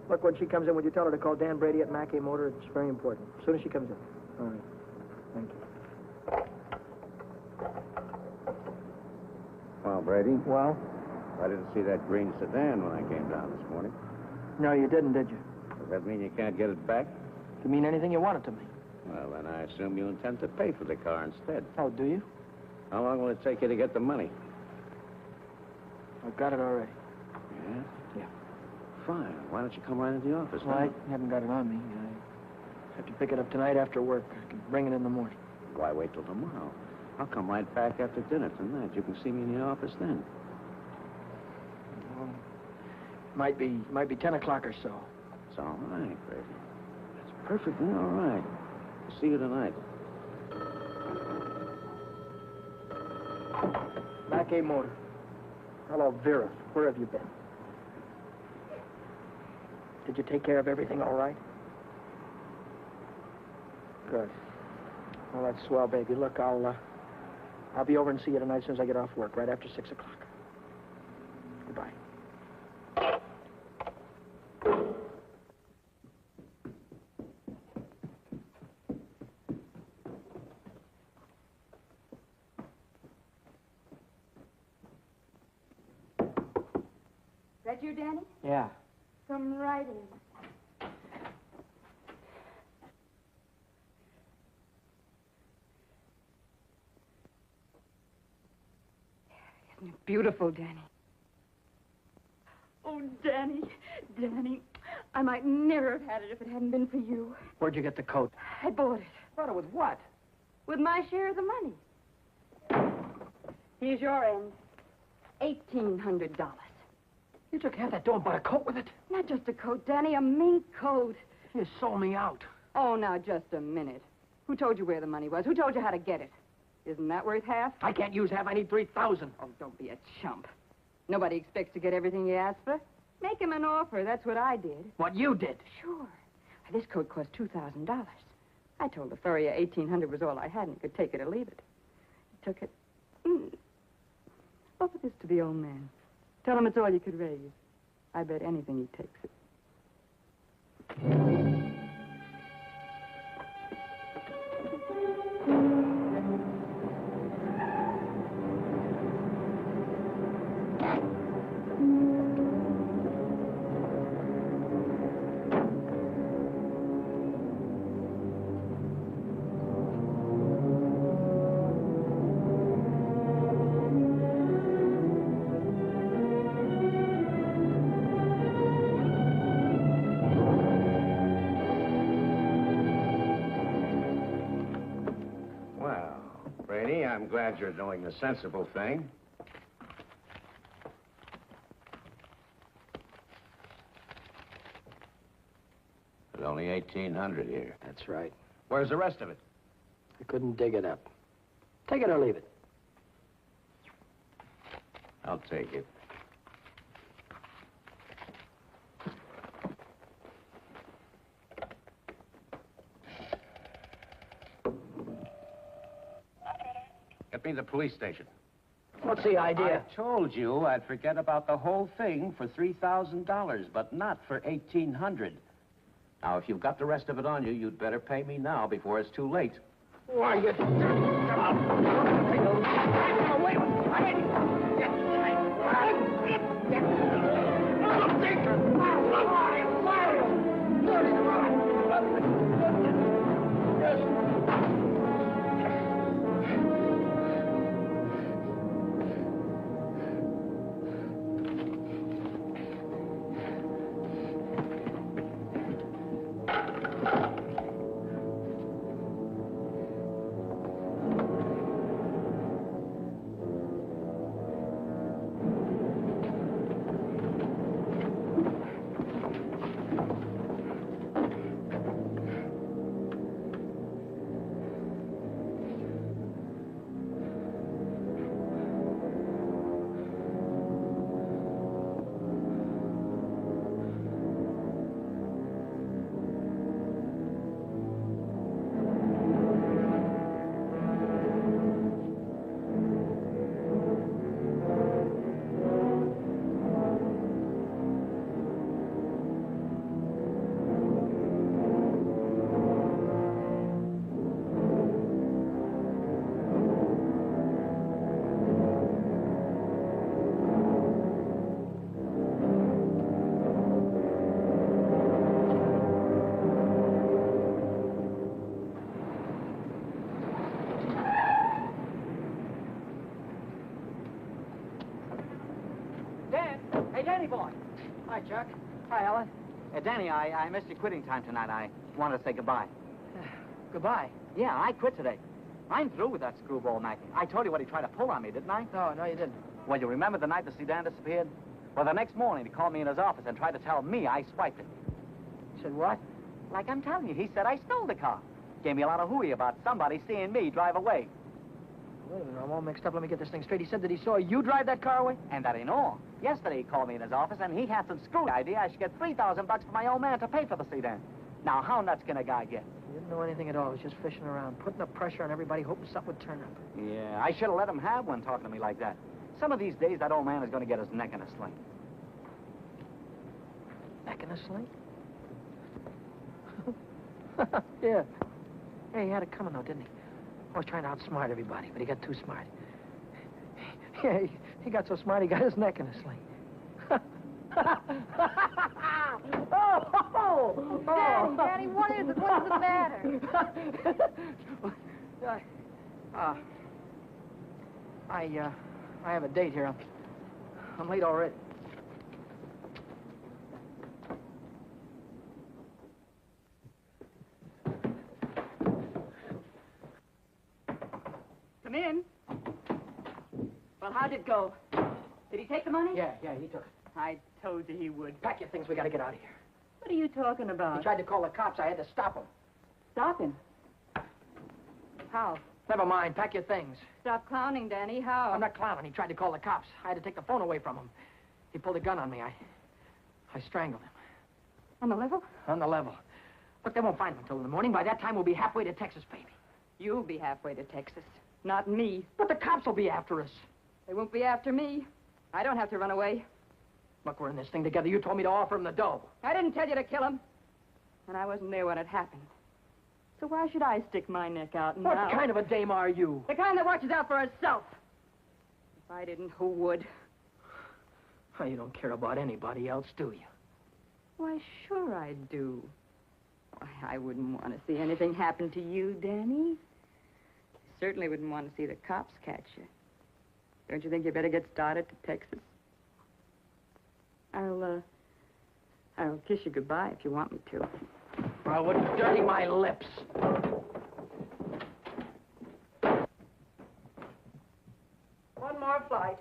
Look, when she comes in, would you tell her to call Dan Brady at Mackay Motor? It's very important. As soon as she comes in. All right. Thank you. Well, Brady, Well? I didn't see that green sedan when I came down this morning. No, you didn't, did you? Does that mean you can't get it back? You mean anything you want it to mean? Well, then I assume you intend to pay for the car instead. Oh, do you? How long will it take you to get the money? I've got it already. Yeah? Yeah. Fine. Why don't you come right into the office Well, now? I haven't got it on me. I have to pick it up tonight after work. I can bring it in the morning. Why wait till tomorrow? I'll come right back after dinner tonight. You can see me in the office then. Well, might be 10 o'clock or so. It's all right, Brady. It's perfectly all right. I'll see you tonight. Mackay Motor. Hello, Vera. Where have you been? Did you take care of everything all right? Good. Well, that's swell, baby. Look, I'll be over and see you tonight as soon as I get off work, right after 6 o'clock. Goodbye. That you, Danny? Yeah. Come right in. Isn't it beautiful, Danny? Oh, Danny, Danny, I might never have had it if it hadn't been for you. Where'd you get the coat? I bought it Bought it with what? with my share of the money. Here's your end. $1,800. You took half that dough and bought a coat with it? Not just a coat, Danny, a mink coat. You sold me out. Oh, now, just a minute. Who told you where the money was? Who told you how to get it? Isn't that worth half? I can't use half. I need 3,000. Oh, don't be a chump. Nobody expects to get everything you ask for. Make him an offer. That's what I did. What you did. Sure. This coat cost $2,000. I told the furrier $1,800 was all I had and he could take it or leave it. took it. Offer this to the old man. Tell him it's all you could raise. I bet anything he takes it. I'm glad you're doing the sensible thing. There's only 1,800 here. That's right. Where's the rest of it? I couldn't dig it up. Take it or leave it. I'll take it. Get me the police station. What's the idea? I told you I'd forget about the whole thing for $3,000, but not for $1,800. Now, if you've got the rest of it on you, you'd better pay me now before it's too late. Why, you... Hey, Danny boy. Hi, Chuck. Hi, Ellen. Danny, I missed your quitting time tonight. I wanted to say goodbye. Goodbye. Yeah, I quit today. I'm through with that screwball Mackey. I told you what he tried to pull on me, didn't I? No, you didn't. Well, you remember the night the sedan disappeared? Well, the next morning he called me in his office and tried to tell me I swiped it. You said what? Like I'm telling you, he said I stole the car. Gave me a lot of hooey about somebody seeing me drive away. Wait a minute, I'm all mixed up. Let me get this thing straight. He said that he saw you drive that car away? And that ain't all. Yesterday he called me in his office and he had some screwy idea I should get $3,000 for my old man to pay for the sedan. Now, how nuts can a guy get? He didn't know anything at all. He was just fishing around, putting the pressure on everybody, hoping something would turn up. Yeah, I should have let him have one talking to me like that. Some of these days, that old man is going to get his neck in a sling. Neck in a sling? Yeah. Yeah, he had it coming, though, didn't he? Always trying to outsmart everybody, but he got too smart. Yeah, he got so smart, he got his neck in a sling. Daddy, what is it? What's the matter? I have a date here. I'm late already. Come in. Well, how'd it go? Did he take the money? Yeah, he took it. I told you he would. Pack your things, we gotta get out of here. What are you talking about? He tried to call the cops. I had to stop him. Stop him. How? Never mind, pack your things. Stop clowning, Danny. How? I'm not clowning. He tried to call the cops. I had to take the phone away from him. He pulled a gun on me. I strangled him. On the level? On the level. Look, they won't find him until in the morning. By that time, we'll be halfway to Texas, baby. You'll be halfway to Texas. Not me. But the cops will be after us. They won't be after me. I don't have to run away. Look, we're in this thing together. You told me to offer him the dough. I didn't tell you to kill him. And I wasn't there when it happened. So why should I stick my neck out now? What kind of a dame are you? The kind that watches out for herself. If I didn't, who would? Oh, you don't care about anybody else, do you? Why, sure I do. Why, I wouldn't want to see anything happen to you, Danny. I certainly wouldn't want to see the cops catch you. Don't you think you better get started to Texas? I'll kiss you goodbye if you want me to. I wouldn't dirty my lips. One more flight.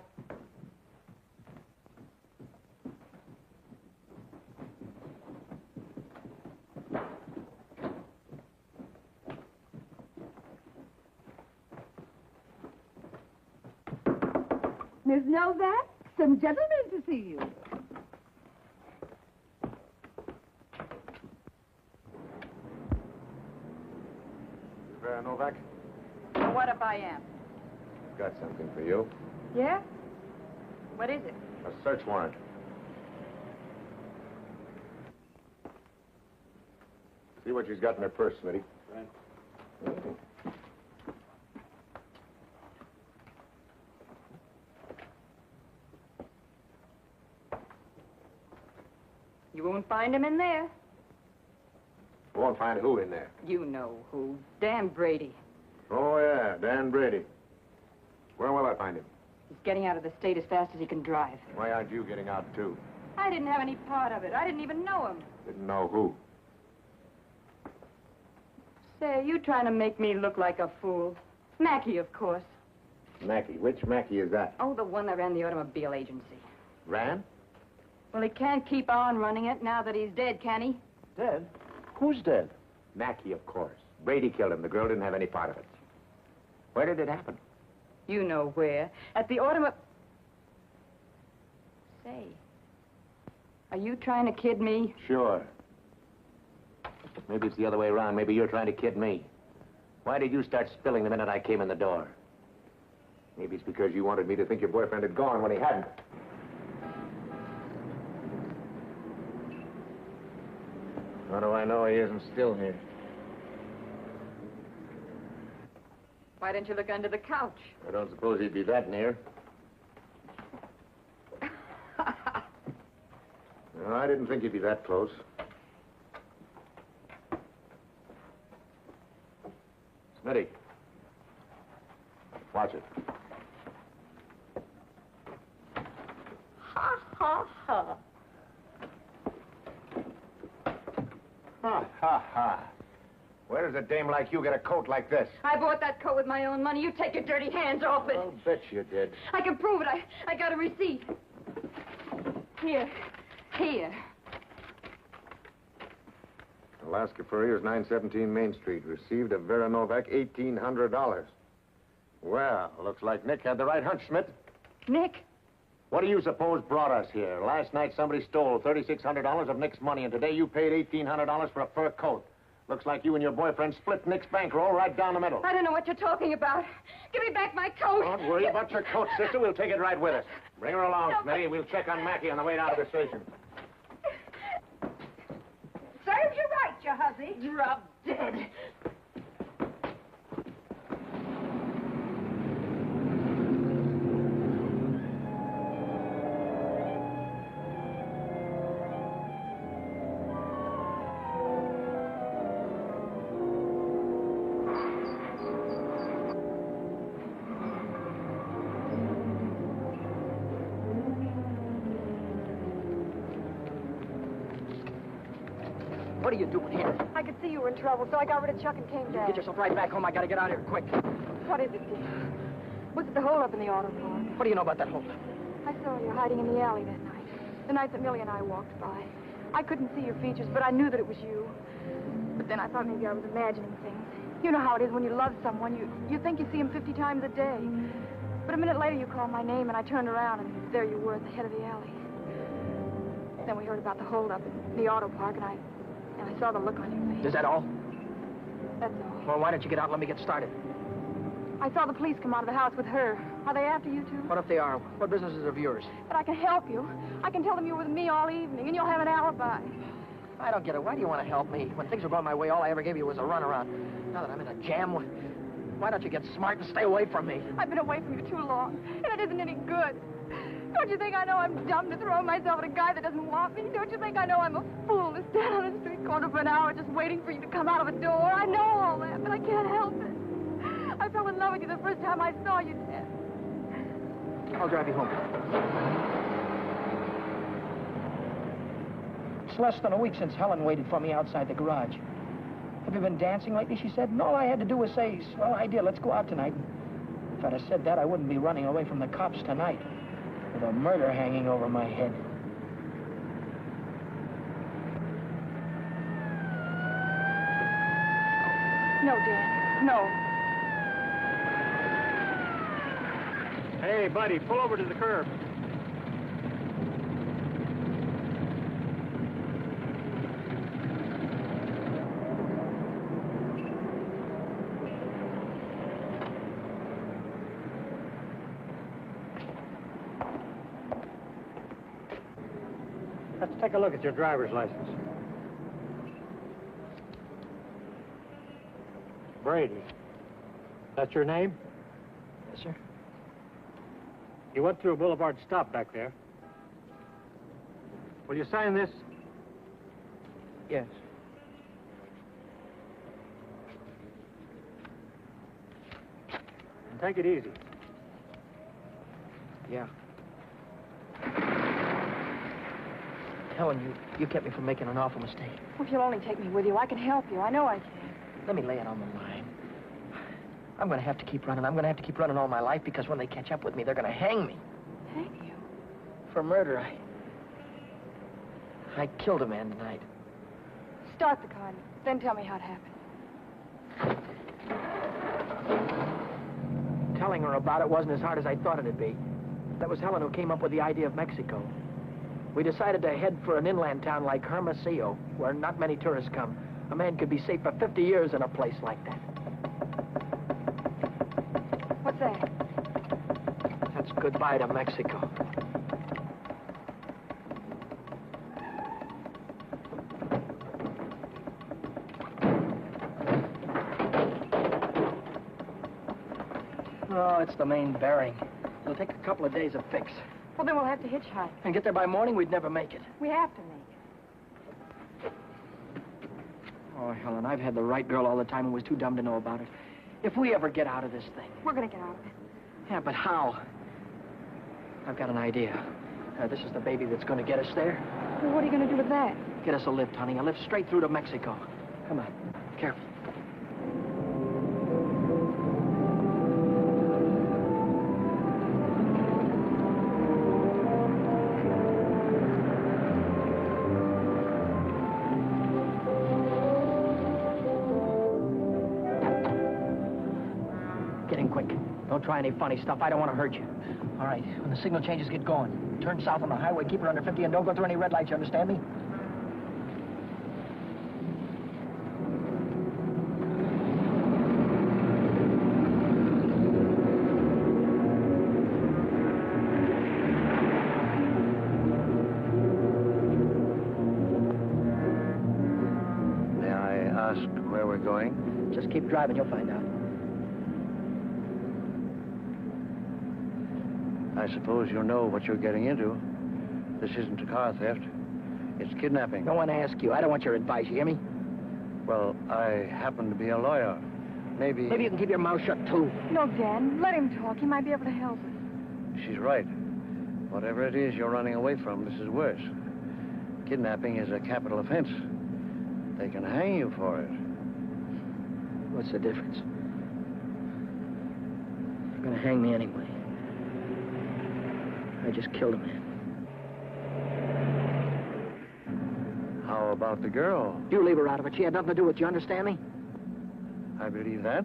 Miss Novak, some gentlemen to see you. Vera Novak, Well, what if I am? got something for you. Yeah? What is it? A search warrant. See what she's got in her purse, Smitty. Right. You won't find him in there. We won't find who in there. You know who. Dan Brady. Oh, yeah, Dan Brady. Where will I find him? He's getting out of the state as fast as he can drive. Why aren't you getting out, too? I didn't have any part of it. I didn't even know him. Didn't know who. Say, are you trying to make me look like a fool? Mackey, of course. Mackey. Which Mackey is that? Oh, the one that ran the automobile agency. Ran? Well, he can't keep on running it now that he's dead, can he? Dead? Who's dead? Mackey, of course. Brady killed him. The girl didn't have any part of it. Where did it happen? You know where. At the automobile... Say, are you trying to kid me? Sure. Maybe it's the other way around. Maybe you're trying to kid me. Why did you start spilling the minute I came in the door? Maybe it's because you wanted me to think your boyfriend had gone when he hadn't. How do I know he isn't still here? Why didn't you look under the couch? I don't suppose he'd be that near. No, I didn't think he'd be that close. Smitty. Watch it. Ha, ha, ha. Ha, ha, ha. Where does a dame like you get a coat like this? I bought that coat with my own money. You take your dirty hands off it. I'll bet you did. I can prove it. I got a receipt. Here. Here. Alaska Furriers, 917 Main Street. Received of Vera Novak, $1,800. Well, looks like Nick had the right hunch, Schmidt. Nick? What do you suppose brought us here? Last night somebody stole $3,600 of Nick's money, and today you paid $1,800 for a fur coat. Looks like you and your boyfriend split Nick's bankroll right down the middle. I don't know what you're talking about. Give me back my coat. Don't worry about your coat, sister. We'll take it right with us. Bring her along, Smitty. We'll check on Mackey on the way down to the station. Serves you right, you hussy. Drop dead. What are you doing here? I could see you were in trouble, so I got rid of Chuck and came You back. get yourself right back home. I gotta get out of here quick. What is it, Dick? Was it the holdup in the auto park? What do you know about that holdup? I saw you hiding in the alley that night. The night that Millie and I walked by. I couldn't see your features, but I knew that it was you. But then I thought maybe I was imagining things. You know how it is when you love someone. You think you see him 50 times a day. But a minute later, you called my name, and I turned around, and there you were at the head of the alley. Then we heard about the holdup in the auto park, and I saw the look on your face. Is that all? That's all. Well, why don't you get out and let me get started? I saw the police come out of the house with her. Are they after you, too? What if they are? What business is of yours? But I can help you. I can tell them you were with me all evening, and you'll have an alibi. I don't get it. Why do you want to help me? When things were going my way, all I ever gave you was a runaround. Now that I'm in a jam, why don't you get smart and stay away from me? I've been away from you too long, and it isn't any good. Don't you think I know I'm dumb to throw myself at a guy that doesn't want me? Don't you think I know I'm a fool to stand on a street corner for an hour just waiting for you to come out of a door? I know all that, but I can't help it. I fell in love with you the first time I saw you, Ted. I'll drive you home. It's less than a week since Helen waited for me outside the garage. Have you been dancing lately, she said? And all I had to do was say, swell idea, let's go out tonight. If I'd have said that, I wouldn't be running away from the cops tonight, with a murder hanging over my head. No, Dan, no. Hey, buddy, pull over to the curb. Let's take a look at your driver's license. Brady. That's your name? Yes, sir. You went through a Boulevard stop back there. Will you sign this? Yes. And take it easy. Yeah. Helen, you kept me from making an awful mistake. Well, if you'll only take me with you, I can help you. I know I can. Let me lay it on the line. I'm going to have to keep running. I'm going to have to keep running all my life because when they catch up with me, they're going to hang me. Hang you? For murder. I killed a man tonight. Start the car, then tell me how it happened. Telling her about it wasn't as hard as I thought it'd be. That was Helen who came up with the idea of Mexico. We decided to head for an inland town like Hermosillo, where not many tourists come. A man could be safe for 50 years in a place like that. What's that? That's goodbye to Mexico. Oh, it's the main bearing. It'll take a couple of days to fix. Well, then we'll have to hitchhike. And get there by morning, we'd never make it. We have to make it. Oh, Helen, I've had the right girl all the time and was too dumb to know about it. If we ever get out of this thing... We're going to get out of it. Yeah, but how? I've got an idea. This is the baby that's going to get us there. Well, what are you going to do with that? Get us a lift, honey. A lift straight through to Mexico. Come on. Careful. Don't try any funny stuff. I don't want to hurt you. All right, when the signal changes, get going. Turn south on the highway, keep her under 50, and don't go through any red lights, you understand me? May I ask where we're going? Just keep driving, you'll find out. I suppose you know what you're getting into. This isn't a car theft. It's kidnapping. No one asked you. I don't want your advice, you hear me? Well, I happen to be a lawyer. Maybe you can keep your mouth shut, too. No, Dan. Let him talk. He might be able to help us. She's right. Whatever it is you're running away from, this is worse. Kidnapping is a capital offense. They can hang you for it. What's the difference? They're gonna hang me anyway. I just killed a man. How about the girl? You leave her out of it. She had nothing to do with it. You understand me? I believe that.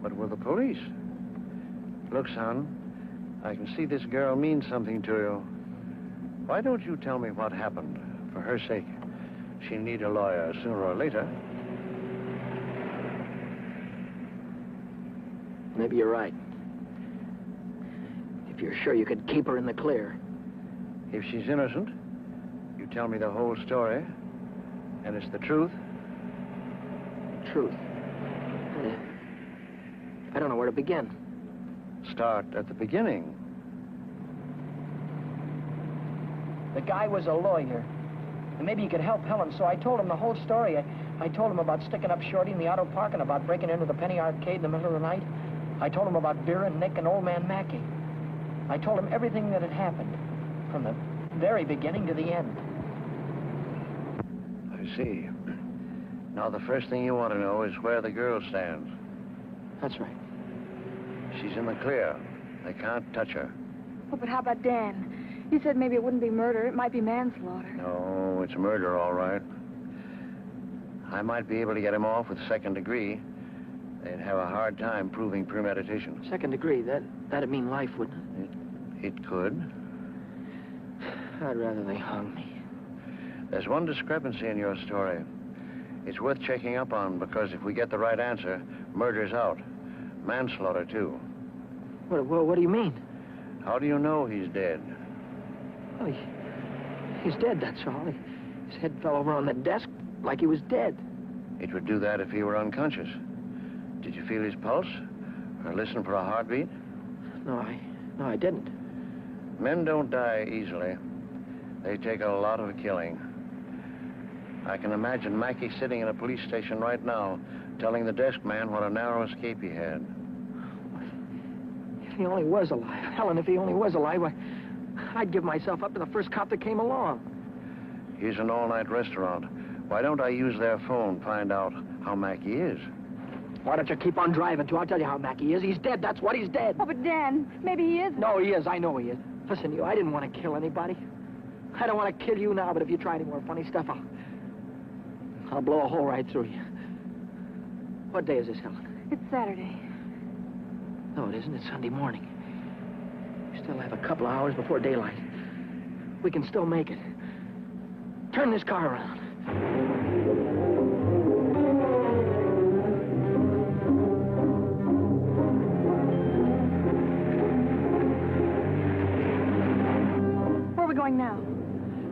But with the police? Look, son, I can see this girl means something to you. Why don't you tell me what happened? For her sake. She'll need a lawyer sooner or later. Maybe you're right. If you're sure you could keep her in the clear. If she's innocent, you tell me the whole story, and it's the truth. Truth. I don't know where to begin. Start at the beginning. The guy was a lawyer. And maybe he could help Helen, so I told him the whole story. I told him about sticking up Shorty in the auto park and about breaking into the Penny Arcade in the middle of the night. I told him about Vera and Nick and old man Mackey. I told him everything that had happened, from the very beginning to the end. I see. Now, the first thing you want to know is where the girl stands. That's right. She's in the clear. They can't touch her. Oh, but how about Dan? He said maybe it wouldn't be murder. It might be manslaughter. No, it's murder, all right. I might be able to get him off with second degree. They'd have a hard time proving premeditation. Second degree, that'd mean life, wouldn't it? It could. I'd rather they hung me. There's one discrepancy in your story. It's worth checking up on, because if we get the right answer, murder's out. Manslaughter, too. What do you mean? How do you know he's dead? Well, he's dead, that's all. His head fell over on the desk like he was dead. It would do that if he were unconscious. Did you feel his pulse? Or listen for a heartbeat? No, I didn't. Men don't die easily. They take a lot of killing. I can imagine Mackey sitting in a police station right now, telling the desk man what a narrow escape he had. If he only was alive. Helen, if he only was alive, I'd give myself up to the first cop that came along. Here's an all-night restaurant. Why don't I use their phone, find out how Mackey is? Why don't you keep on driving, too? I'll tell you how Mackey is. He's dead, that's what, he's dead. Oh, but Dan, maybe he isn't. No, he is. I know he is. Listen, I didn't want to kill anybody. I don't want to kill you now, but if you try any more funny stuff, I'll blow a hole right through you. What day is this, Helen? It's Saturday. No, it isn't. It's Sunday morning. We still have a couple of hours before daylight. We can still make it. Turn this car around. Where are we going now?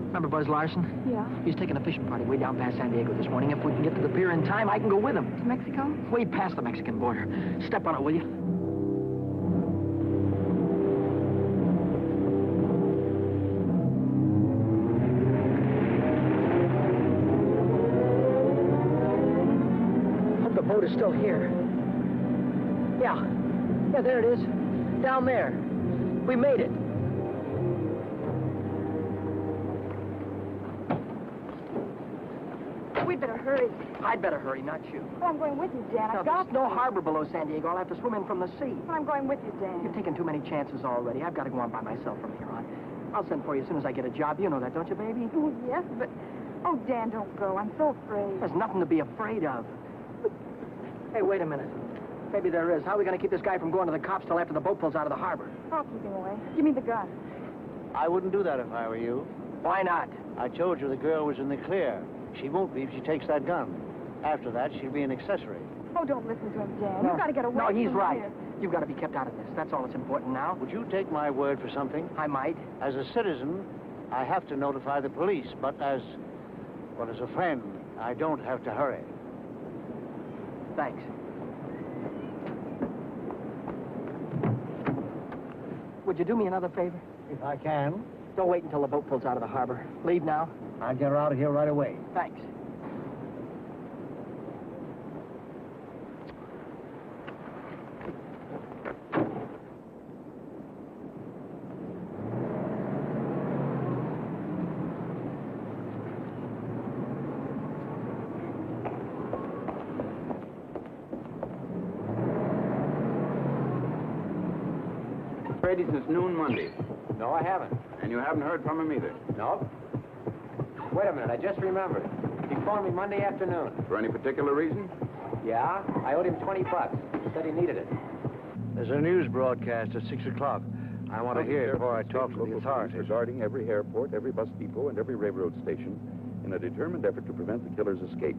Remember Buzz Larson? Yeah. He's taking a fishing party way down past San Diego this morning. If we can get to the pier in time, I can go with him. To Mexico? Way past the Mexican border. Step on it, will you? Hope the boat is still here. Yeah, there it is. Down there. We made it. We'd better hurry. I'd better hurry, not you. Oh, I'm going with you, Dan. Now, I've got there's no harbor below San Diego. I'll have to swim in from the sea. Well, I'm going with you, Dan. You've taken too many chances already. I've got to go on by myself from here on. I'll send for you as soon as I get a job. You know that, don't you, baby? Oh, yes, but... Oh, Dan, don't go. I'm so afraid. There's nothing to be afraid of. Hey, wait a minute. Maybe there is. How are we going to keep this guy from going to the cops till after the boat pulls out of the harbor? I'll keep him away. Give me the gun. I wouldn't do that if I were you. Why not? I told you the girl was in the clear. She won't be if she takes that gun. After that, she'll be an accessory. Oh, don't listen to him, Dan. No. You've got to get away No, from he's here. right. You've got to be kept out of this. That's all that's important now. Would you take my word for something? I might. As a citizen, I have to notify the police, but as a friend, I don't have to hurry. Thanks. Would you do me another favor? If I can. Don't wait until the boat pulls out of the harbor. Leave now. I'll get her out of here right away. Thanks. Brady since noon Monday. No, I haven't. And you haven't heard from him either? No. Wait a minute, I just remembered. He phoned me Monday afternoon. For any particular reason? Yeah, I owed him $20. He said he needed it. There's a news broadcast at 6 o'clock. I want to hear it before I talk to the authorities. Regarding every airport, every bus depot, and every railroad station in a determined effort to prevent the killer's escape.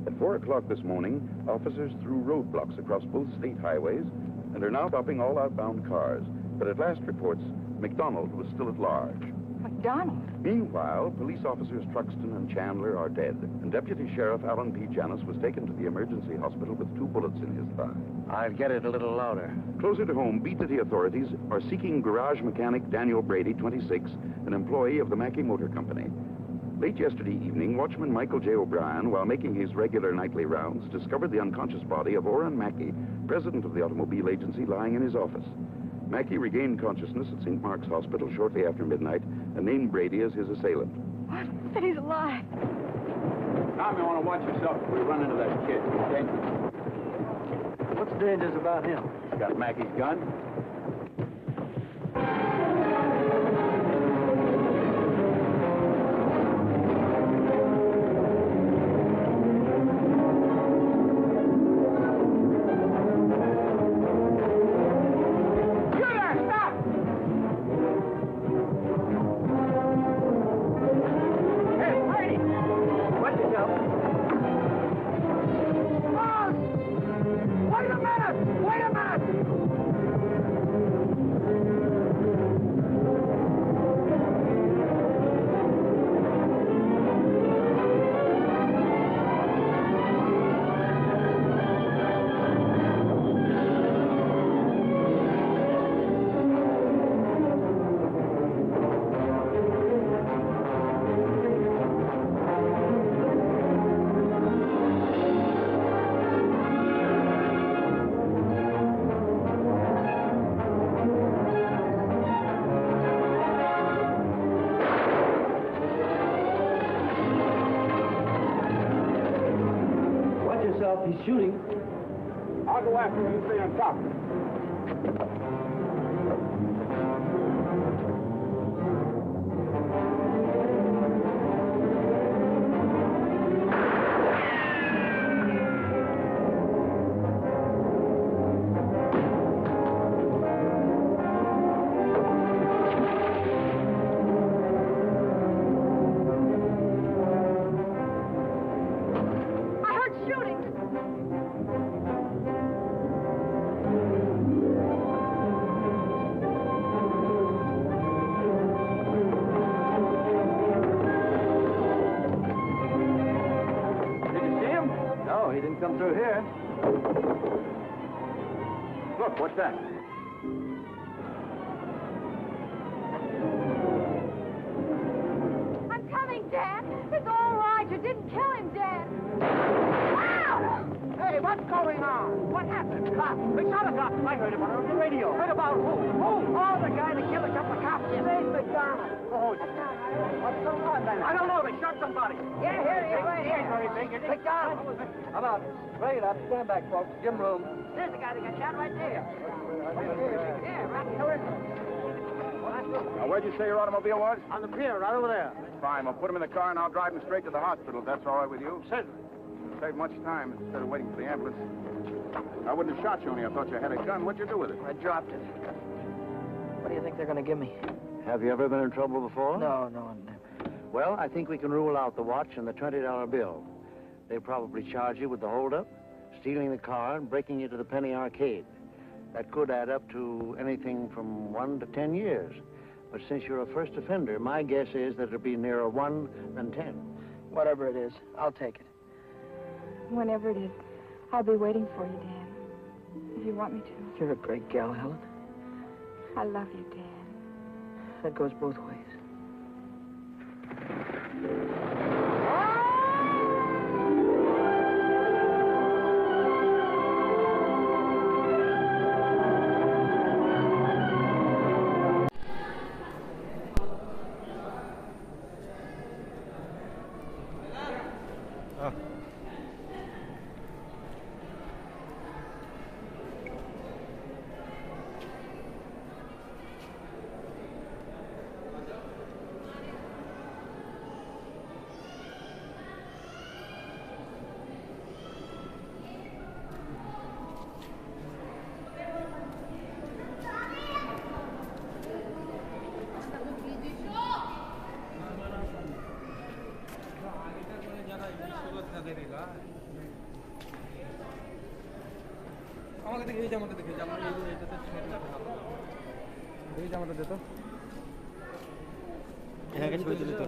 At 4 o'clock this morning, officers threw roadblocks across both state highways and are now stopping all outbound cars. But at last reports, McDonald was still at large. McDonald? Meanwhile, police officers Truxton and Chandler are dead, and Deputy Sheriff Alan P. Janis was taken to the emergency hospital with 2 bullets in his thigh. I'll get it a little louder. Closer to home, Beat City authorities are seeking garage mechanic Daniel Brady, 26, an employee of the Mackey Motor Company. Late yesterday evening, watchman Michael J. O'Brien, while making his regular nightly rounds, discovered the unconscious body of Oren Mackey, president of the automobile agency, lying in his office. Mackey regained consciousness at St. Mark's Hospital shortly after midnight and named Brady as his assailant. What? But he's alive. Tom, you want to watch yourself if we run into that kid, okay? What's dangerous about him? He's got Mackey's gun. He's shooting. I'll go after him and stay on top. Come through here. Look, what's that? I'm coming, Dad. It's all right. You didn't kill him, Dad. Wow! Hey, what's going on? What happened? Cops. They shot a cop. I heard about it on the radio. Heard about who? Who? Oh, the guy that killed a couple of cops. Dave McDonald. Oh, what's going on then? I don't know. They shot somebody. Yeah, here he is right here. Very big. It's McDonald. I'm out. Straight up. Stand back, folks. Give him room. There's the guy that got shot right there. Yeah, right here. Now, where'd you say your automobile was? On the pier, right over there. Fine. We'll put him in the car and I'll drive him straight to the hospital, if that's all right with you. Certainly. Save much time instead of waiting for the ambulance. I wouldn't have shot you only I thought you had a gun. What'd you do with it? I dropped it. What do you think they're going to give me? Have you ever been in trouble before? No, never. Well, I think we can rule out the watch and the $20 bill. They probably charge you with the holdup, stealing the car, and breaking you to the Penny Arcade. That could add up to anything from 1 to 10 years. But since you're a first offender, my guess is that it'll be nearer 1 than 10. Whatever it is, I'll take it. Whenever it is, I'll be waiting for you, Dan. If you want me to. You're a great gal, Helen. I love you, Dan. That goes both ways. আমাকে দেখে এই জামাটা দেখে জামাটা এই জামাটা দে তো হ্যাঁ ছবি তুলে তো